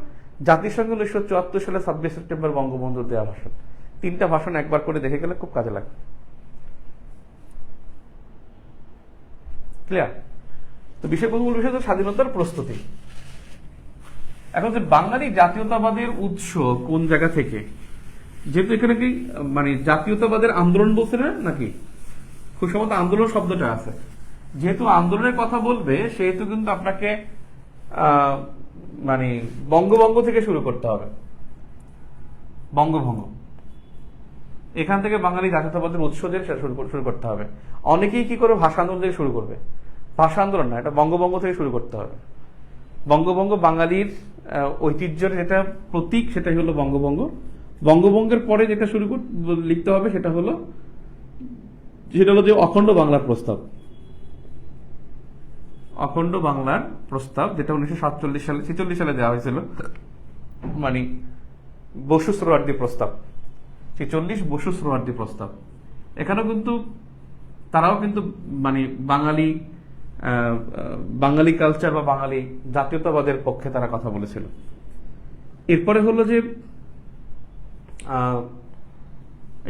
জাতিসংঘ 1974 সালে 26 সেপ্টেম্বর বঙ্গবন্ধুর দেওয়া ভাষণ। 3টা ভাষণ একবার করে দেখে গেলে খুব কাজে লাগবে। ক্লিয়ার? তো মূল বিষয় হচ্ছে স্বাধীনতার প্রস্তুতি। এখন যে বাঙালি জাতীয়তাবাদের উৎস কোন জায়গা থেকে, যেহেতু এখানে কি মানে জাতীয়তাবাদের আন্দোলন বলছে না নাকি, খুব সম্ভবত আন্দোলন শব্দটা আছে, যেহেতু আন্দোলনের কথা বলবে সেহেতু কিন্তু আপনাকে মানে বঙ্গভঙ্গ থেকে শুরু করতে হবে। বঙ্গভঙ্গ, এখান থেকে বাঙালি জাতীয়তাবাদের উৎস দিয়ে শুরু করতে হবে। অনেকেই কি করে ভাষা আন্দোলন থেকে শুরু করবে, ভাষা আন্দোলন না, এটা বঙ্গভঙ্গ থেকে শুরু করতে হবে। বঙ্গভঙ্গ বাঙালির ঐতিহ্যের যেটা প্রতীক, সেটাই হলো বঙ্গভঙ্গ। বঙ্গভঙ্গের পরে যেটা লিখতে হবে সেটা হলো যে অখণ্ড বাংলার প্রস্তাব। অখণ্ড বাংলার প্রস্তাব, যেটা 1946 সালে দেওয়া হয়েছিল, মানে বসু সোহরাওয়ার্দী প্রস্তাব, 46 বসু সোহরাওয়ার্দী প্রস্তাব। এখানেও কিন্তু তারাও কিন্তু মানে বাঙালি কালচার বা বাঙালি জাতীয়তাবাদের পক্ষে তারা কথা বলেছিল। এরপরে হলো যে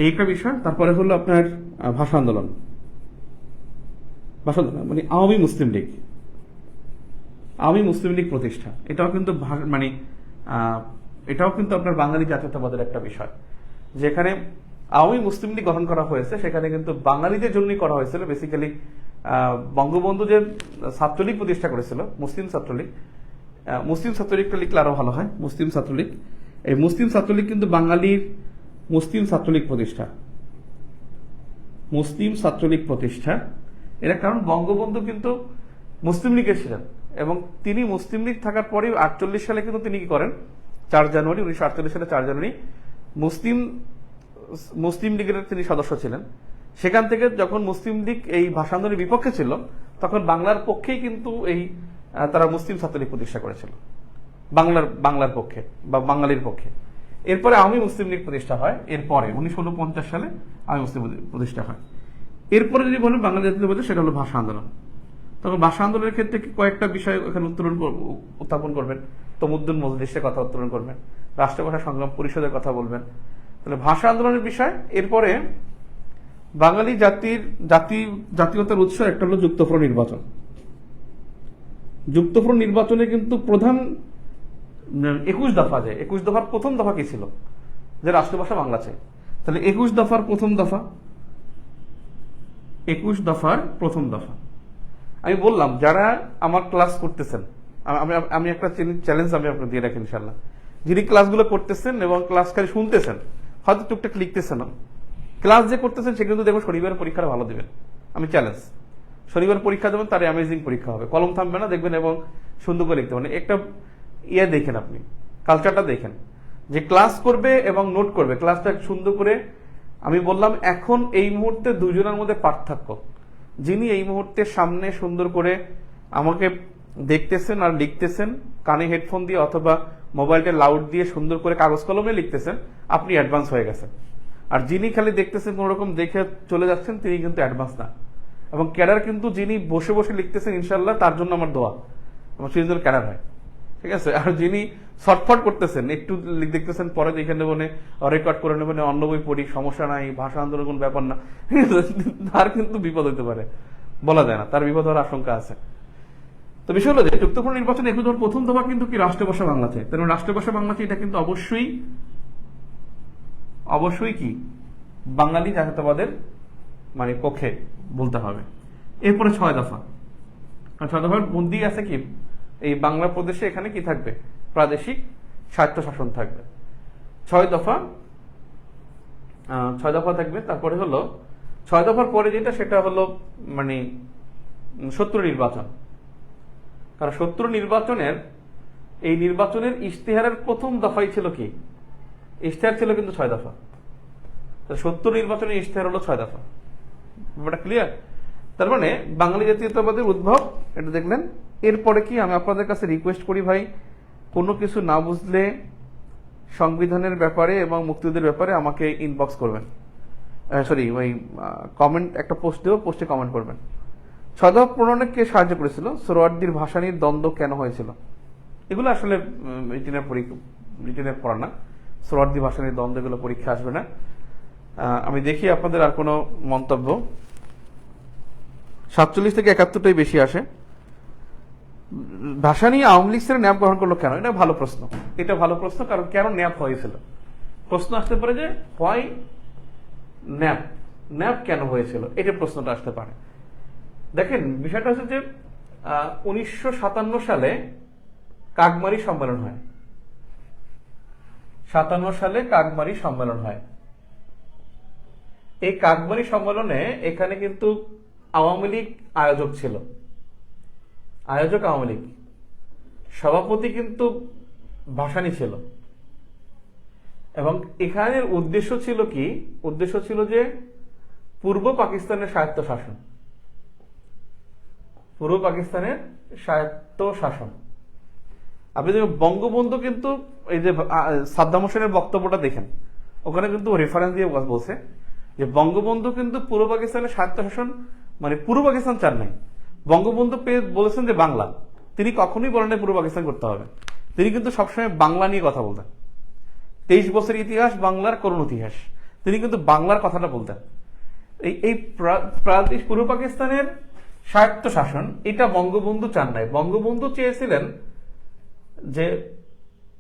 এই একটা বিষয়। তারপরে হলো আপনার ভাষা আন্দোলন, মানে আওয়ামী মুসলিম লীগ প্রতিষ্ঠা। এটাও কিন্তু মানে এটাও কিন্তু আপনার বাঙালি জাতীয়তাবাদের একটা বিষয়। যেখানে আওয়ামী মুসলিম লীগ গঠন করা হয়েছে, সেখানে কিন্তু বাঙালিদের জন্যই করা হয়েছিল। বেসিক্যালি বঙ্গবন্ধু যে ছাত্রলীগ প্রতিষ্ঠা করেছিল, মুসলিম ছাত্রলীগটা লিখলে আরো ভালো হয়, মুসলিম ছাত্রলীগ। এই মুসলিম ছাত্রলীগ কিন্তু বাঙালির মুসলিম ছাত্রলীগ প্রতিষ্ঠা। এর কারণ বঙ্গবন্ধু কিন্তু মুসলিম লীগের ছিলেন, এবং তিনি মুসলিম লীগ থাকার পরে 48 সালে কিন্তু তিনি কি করেন, 1948 সালে 4 জানুয়ারি মুসলিম লীগের তিনি সদস্য ছিলেন। সেখান থেকে যখন মুসলিম লীগ এই ভাষা আন্দোলনের বিপক্ষে ছিল, তখন বাংলার পক্ষেই কিন্তু তারা মুসলিম ছাত্রলীগ প্রতিষ্ঠা করেছিল, বাংলার পক্ষে বা বাঙালির পক্ষে। এরপরে আওয়ামী মুসলিম লীগ প্রতিষ্ঠা হয়, এরপরে 1949 সালে আওয়ামী মুসলিম প্রতিষ্ঠা হয়। এরপরে যদি বলেন বাঙালি জাতীয়তাবাদ, সেটা হলো ভাষা আন্দোলন। তখন ভাষা আন্দোলনের ক্ষেত্রে কয়েকটা বিষয় এখানে উত্থাপন করবেন। তমুদ্দুন মজলিসের কথা উত্তোলন করবেন, রাষ্ট্রভাষা সংগ্রাম পরিষদের কথা বলবেন। তাহলে ভাষা আন্দোলনের বিষয়। এরপরে বাঙালি জাতীয়তার উৎস একটা হলো যুক্তফ্রন্ট নির্বাচন। যুক্তফ্রন্ট নির্বাচনে কিন্তু প্রধান 21 দফা, যায় 21 দফার প্রথম দফা কি ছিল? যে রাষ্ট্রভাষা বাংলা চাই। তাহলে 21 দফার প্রথম দফা, 21 দফার প্রথম দফা। আমি বললাম যারা আমার ক্লাস করতেছেন, আমি একটা চ্যালেঞ্জ আমি আপনাকে দিয়ে রাখি ইনশাল্লাহ, যিনি ক্লাসগুলো করতেছেন এবং ক্লাস খালি শুনতেছেন, হয়তো টুকটাক লিখতেছেন না, ক্লাস যে করতেছেন সে কিন্তু দেখবেন শনিবার পরীক্ষাটা ভালো দিবেন। আমি চ্যালেঞ্জ, শনিবার পরীক্ষা দেবেন, তার অ্যামেজিং পরীক্ষা হবে, কলম থামবে না, দেখবেন এবং সুন্দর করে লিখতে মানে একটা দেখেন, আপনি কালচারটা দেখেন যে ক্লাস করবে এবং নোট করবে, ক্লাসটা সুন্দর করে। আমি বললাম এখন এই মুহূর্তে দুজনের মধ্যে পার্থক্য, যিনি এই মুহূর্তে সামনে সুন্দর করে আমাকে দেখতেছেন আর লিখতেছেন কানে হেডফোন দিয়ে অথবা মোবাইলটা লাউড দিয়ে সুন্দর করে কাগজ কলমে লিখতেছেন, আপনি অ্যাডভান্স হয়ে গেছেন। আর যিনি খালি দেখতেছেন কোন রকম দেখে চলে যাচ্ছেন, তিনি কিন্তু অ্যাডভান্স না। এবং ক্যাডার কিন্তু যিনি বসে বসে লিখতেছেন ইনশাল্লাহ, তার জন্য আমার দোয়া, আমার সেদিন ক্যাডার হয়, ঠিক আছে। আর যিনি শর্টফট করতেছেন, একটু দেখতেছেন, পরে দেখে নেবেন, রেকর্ড করে নেবেন, অন্য বই পড়ি, সমস্যা নাই, ভাষা আন্দোলন কোন ব্যাপার না, তার কিন্তু বিপদ হতে পারে, বলা যায় না, তার বিপদ হওয়ার আশঙ্কা আছে। তো বিষয় হলো যে যুক্তফ্রন্ট নির্বাচনে 21 দফার প্রথম দফা কিন্তু কি রাষ্ট্রভাষা বাংলা চাই। তাহলে রাষ্ট্রভাষা বাংলা চাই, এটা কিন্তু অবশ্যই কি বাঙালি জাতীয়তাবাদের মানে পক্ষে বলতে হবে। এরপরে 6 দফা, 6 দফার মধ্যেই আছে কি এই বাংলা প্রদেশে এখানে কি থাকবে, প্রাদেশিক স্বায়ত্তশাসন থাকবে। 6 দফা থাকবে। তারপরে হলো 6 দফার পরে যেটা, সেটা হলো মানে 70 নির্বাচন। কারণ 70 নির্বাচনের এই নির্বাচনের ইশতেহারের প্রথম দফাই ছিল কি, ইশতেহার ছিল কিন্তু 6 দফা। 70 নির্বাচনের ইশতেহার হলো 6 দফা। ব্যাপারটা ক্লিয়ার? তার মানে বাঙালি জাতীয়তাবাদের উদ্ভব এটা দেখলেন। এরপরে কি আমি আপনাদের কাছে রিকোয়েস্ট করি ভাই, কোনো কিছু না বুঝলে সংবিধানের ব্যাপারে এবং মুক্তিযুদ্ধের ব্যাপারে আমাকে ইনবক্স করবেন, ওই কমেন্ট একটা পোস্ট দেবো, পোস্টে কমেন্ট করবেন। 6 দফা প্রণয়নে কে সাহায্য করেছিল? সোহরাওয়ার্দীর ভাষা নিয়ে দ্বন্দ্ব কেন হয়েছিল? এগুলো আসলে রিটেনের পড়া না, সোহরাওয়ার্দী ভাষা নিয়ে দ্বন্দ্ব, এগুলো পরীক্ষা আসবে না। আমি দেখি আপনাদের আর কোনো মন্তব্য। 47 থেকে 71টাই বেশি আসে। ভাষা নিয়ে আওয়ামী লীগ ছেড়ে ন্যাপ গ্রহণ করলো কেন? এটা ভালো প্রশ্ন, কারণ কেন ন্যাপ হয়েছিল, প্রশ্ন আসতে পারে যে হয় ন্যাপ কেন হয়েছিল, এটা প্রশ্নটা আসতে পারে। দেখেন বিষয়টা হচ্ছে যে 1957 সালে কাকমারি সম্মেলন হয়, 57 সালে কাকমারি সম্মেলন হয়। এই কাকমারি সম্মেলনে এখানে কিন্তু আওয়ামী লীগ আয়োজক ছিল, আয়োজক আওয়ামী লীগ, সভাপতি কিন্তু ভাসানী ছিল। এবং এখানের উদ্দেশ্য ছিল কি, উদ্দেশ্য ছিল যে পূর্ব পাকিস্তানের স্বায়ত্তশাসন, পূর্ব পাকিস্তানের স্বায়ত্তশাসন। আপনি দেখবেন বঙ্গবন্ধু কিন্তু এই যে সাদ্দাম হোসেনের বক্তব্যটা দেখেন, ওখানে কিন্তু রেফারেন্স দিয়ে বলছে যে বঙ্গবন্ধু কিন্তু পূর্ব পাকিস্তানের স্বায়ত্তশাসন মানে পূর্ব পাকিস্তান চান নাই। বঙ্গবন্ধু বলেছেন যে বাংলা, তিনি কখনোই বলেন না পূর্ব পাকিস্তান করতে হবে, তিনি কিন্তু সবসময় বাংলা নিয়ে কথা বলতেন। 23 বছরের ইতিহাস বাংলার করুণ ইতিহাস, তিনি কিন্তু বাংলার কথাটা বলতেন। এই পূর্ব পাকিস্তানের স্বায়ত্তশাসন এটা বঙ্গবন্ধু চান নাই, বঙ্গবন্ধু চেয়েছিলেন যে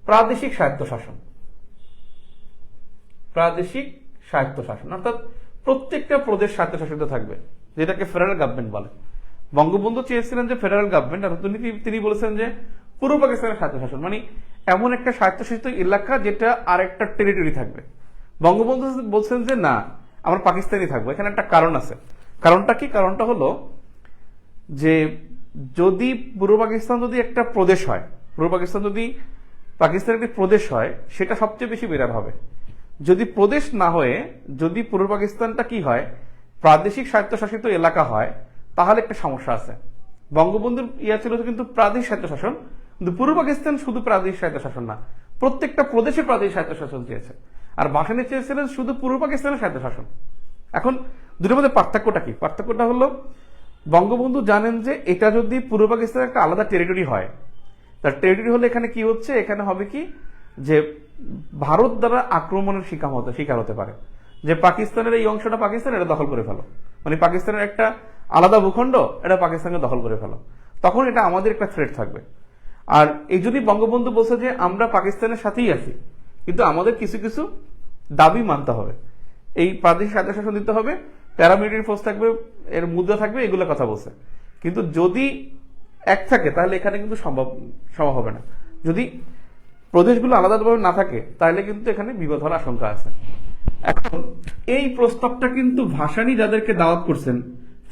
প্রাদেশিক স্বায়ত্তশাসন, প্রাদেশিক স্বায়ত্তশাসন অর্থাৎ প্রত্যেকটা প্রদেশ স্বায়ত্তশাসিত থাকবে, যেটাকে ফেডারেল গভর্নমেন্ট বলে। বঙ্গবন্ধু চেয়েছিলেন যে ফেডারেল গভর্নমেন্ট, আর তিনি বলেছেন যে পূর্ব পাকিস্তানের স্বায়ত্তশাসন মানে এমন একটা স্বায়ত্তশাসিত এলাকা যেটা আরেকটা টেরিটরি থাকবে। বঙ্গবন্ধু বলছেন যে না, আমরা পাকিস্তানি থাকবো। এখানে একটা কারণ আছে, কারণটা কি? কারণটা হলো যে যদি পূর্ব পাকিস্তান যদি একটা প্রদেশ হয়, পূর্ব পাকিস্তান যদি পাকিস্তানের একটি প্রদেশ হয়, সেটা সবচেয়ে বেশি বেরার হবে। যদি প্রদেশ না হয়ে যদি পূর্ব পাকিস্তানটা কি হয়, প্রাদেশিক স্বায়ত্তশাসিত এলাকা হয়, তাহলে একটা সমস্যা আছে। বঙ্গবন্ধুর ইয়া ছিল কিন্তু প্রাদেশিক স্বায়ত্তশাসন, কিন্তু পূর্ব পাকিস্তান শুধু প্রাদেশিক স্বায়ত্তশাসন না, প্রত্যেকটা প্রদেশে প্রাদেশিক স্বায়ত্তশাসন চেয়েছে। আর ভাসানী চেয়েছিলেন শুধু পূর্ব পাকিস্তানের স্বায়ত্তশাসন। এখন দুটোর মধ্যে পার্থক্যটা কি? পার্থক্যটা হলো বঙ্গবন্ধু জানেন যে এটা যদি পূর্ব পাকিস্তানের একটা আলাদা টেরিটরি হয়, তার টেরিটরি হলে এখানে কি হচ্ছে, এখানে হবে কি যে ভারত দ্বারা আক্রমণের শিকার হতে পারে, যে পাকিস্তানের এই অংশটা পাকিস্তান এটা দখল করে ফেলো, মানে পাকিস্তানের একটা আলাদা ভূখণ্ড এটা পাকিস্তানকে দখল করে ফেলো, তখন এটা আমাদের একটা থ্রেট থাকবে। আর এই যদি বঙ্গবন্ধু বলছে যে আমরা পাকিস্তানের সাথেই আছি, কিন্তু আমাদের কিছু কিছু দাবি মানতে হবে, এই প্রাদেশিক স্বায়ত্তশাসন দিতে হবে, প্যারামিলিটারি ফোর্স থাকবে, এর মুদ্রা থাকবে, এগুলো কথা বলছে। কিন্তু যদি এক থাকে তাহলে এখানে কিন্তু সম্ভব হবে না। যদি প্রদেশগুলো আলাদাভাবে না থাকে তাহলে কিন্তু এখানে বিপদ হওয়ার আশঙ্কা আছে। এখন এই প্রস্তাবটা কিন্তু ভাসানী যাদেরকে দাওয়াত করছেন,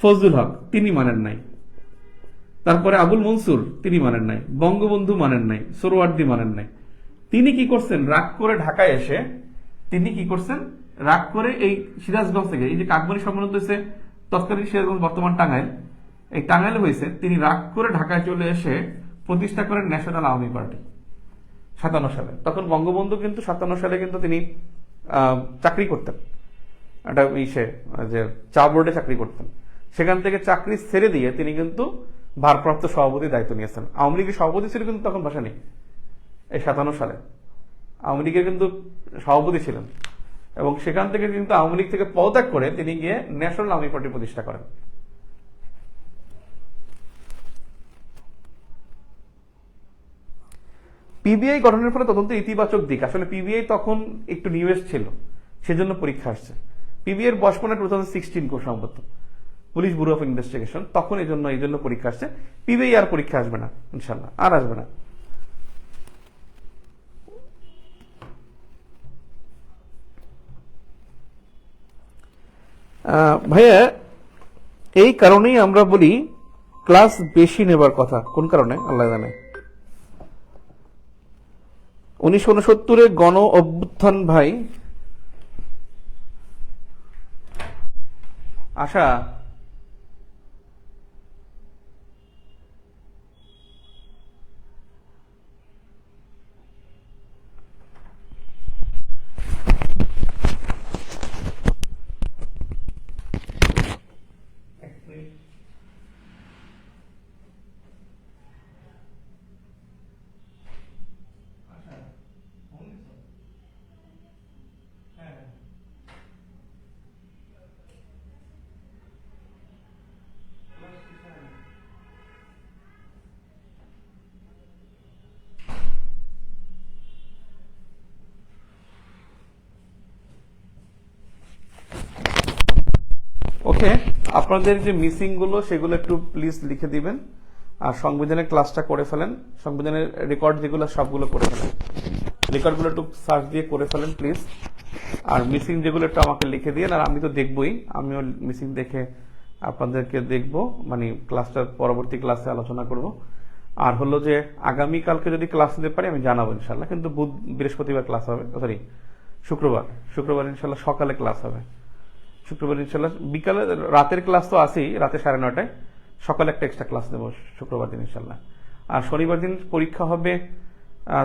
ফজলুল হক তিনি মানেন নাই, তারপরে আবুল মনসুর তিনি মানেন নাই, বঙ্গবন্ধু মানেন নাই, সোহরাওয়ার্দী মানেন নাই। তিনি কি করছেন, রাগ করে ঢাকায় এসে তিনি কি করছেন, রাগ করে এই সিরাজগঞ্জ থেকে, এই যে কাকবাড়ি সম্মেলন হয়েছে তৎকালীন সিরাজগঞ্জ বর্তমান টাঙ্গাইল, এই টাঙ্গাইল হয়েছে, তিনি রাগ করে ঢাকায় চলে এসে প্রতিষ্ঠা করেন ন্যাশনাল আওয়ামী পার্টি 57 সালে। তখন বঙ্গবন্ধু কিন্তু 57 সালে কিন্তু তিনি চাকরি করতেন, একটা যে চা বোর্ডে চাকরি করতেন, সেখান থেকে চাকরি ছেড়ে দিয়ে তিনি কিন্তু ভারপ্রাপ্ত সভাপতির দায়িত্ব নিয়েছেন। আওয়ামী লীগের সভাপতি ছিল কিন্তু তখন ভাসানী, এই 57 সালে আওয়ামী লীগের কিন্তু সভাপতি ছিলেন, এবং সেখান থেকে কিন্তু আওয়ামী লীগ থেকে পদত্যাগ করে তিনি গিয়ে ন্যাশনাল আওয়ামী পার্টি প্রতিষ্ঠা করেন। পিবিআই গঠনের ফলে তদন্তের ইতিবাচক দিক, আসলে পিবিআই তখন একটু নিউয়েস্ট ছিল, সেজন্য পরীক্ষা আসছে। পিবিআই এর বয়স মনে 2016 খুব সম্ভবত, পুলিশ ব্যুরো অফ ইনভেস্টিগেশন, তখন এই জন্য পরীক্ষা আসছে। পিবিআই আর পরীক্ষা আসবে না ইনশাল্লাহ, আর আসবে না। ভাইয়া এই কারণেই আমরা বলি ক্লাস বেশি নেবার কথা। কোন কারণে আল্লাহ জানে। 1969 গণ অভ্যুত্থান ভাই আশা, ওকে, আপনাদের যে মিসিং গুলো সেগুলো একটু প্লিজ লিখে দিবেন, আর সংবিধানের ক্লাসটা করে ফেলেন, সংবিধানের রেকর্ড যেগুলো সবগুলো করে ফেলেন, রেকর্ডগুলো একটু সার্চ দিয়ে করে ফেলেন প্লিজ। আর মিসিং যেগুলো একটু আমাকে লিখে দিয়ে, আর আমি তো দেখবই, আমিও মিসিং দেখে আপনাদেরকে দেখবো, মানে ক্লাসটার পরবর্তী ক্লাসে আলোচনা করব। আর হলো যে আগামীকালকে যদি ক্লাস নিতে পারি আমি জানাবো ইনশাল্লাহ, কিন্তু বৃহস্পতিবার ক্লাস হবে, সরি শুক্রবার ইনশাল্লাহ সকালে ক্লাস হবে। শুক্রবার ইনশাল্লাহ বিকালে, রাতের ক্লাস তো আছেই, রাতে 9:30, সকালে একটা এক্সট্রা ক্লাস নেবো শুক্রবার দিন ইনশাল্লাহ। আর শনিবার দিন পরীক্ষা হবে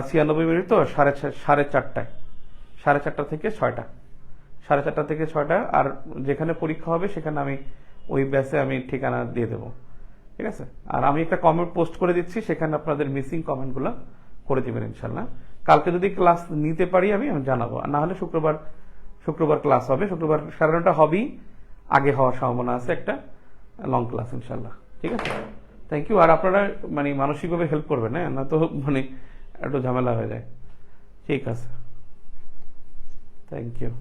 96 মিনিট, তো 4:30 4:30 থেকে 6টা, 4:30 থেকে 6টা। আর যেখানে পরীক্ষা হবে সেখানে আমি ওই ব্যাচে আমি ঠিকানা দিয়ে দেবো, ঠিক আছে। আর আমি একটা কমেন্ট পোস্ট করে দিচ্ছি, সেখানে আপনাদের মিসিং কমেন্টগুলো করে দিবেন ইনশাল্লাহ। কালকে যদি ক্লাস নিতে পারি আমি জানাবো, আর না হলে শুক্রবার ক্লাস হবে। শুক্রবার 9:30 হবেই, আগে হওয়ার সম্ভাবনা আছে একটা লং ক্লাস ইনশাল্লাহ, ঠিক আছে। Thank you. আর আপনারা মানে মানসিকভাবে হেল্প করবেন, হ্যাঁ, না তো মানে একটু ঝামেলা হয়ে যায়। ঠিক আছে, থ্যাংক ইউ।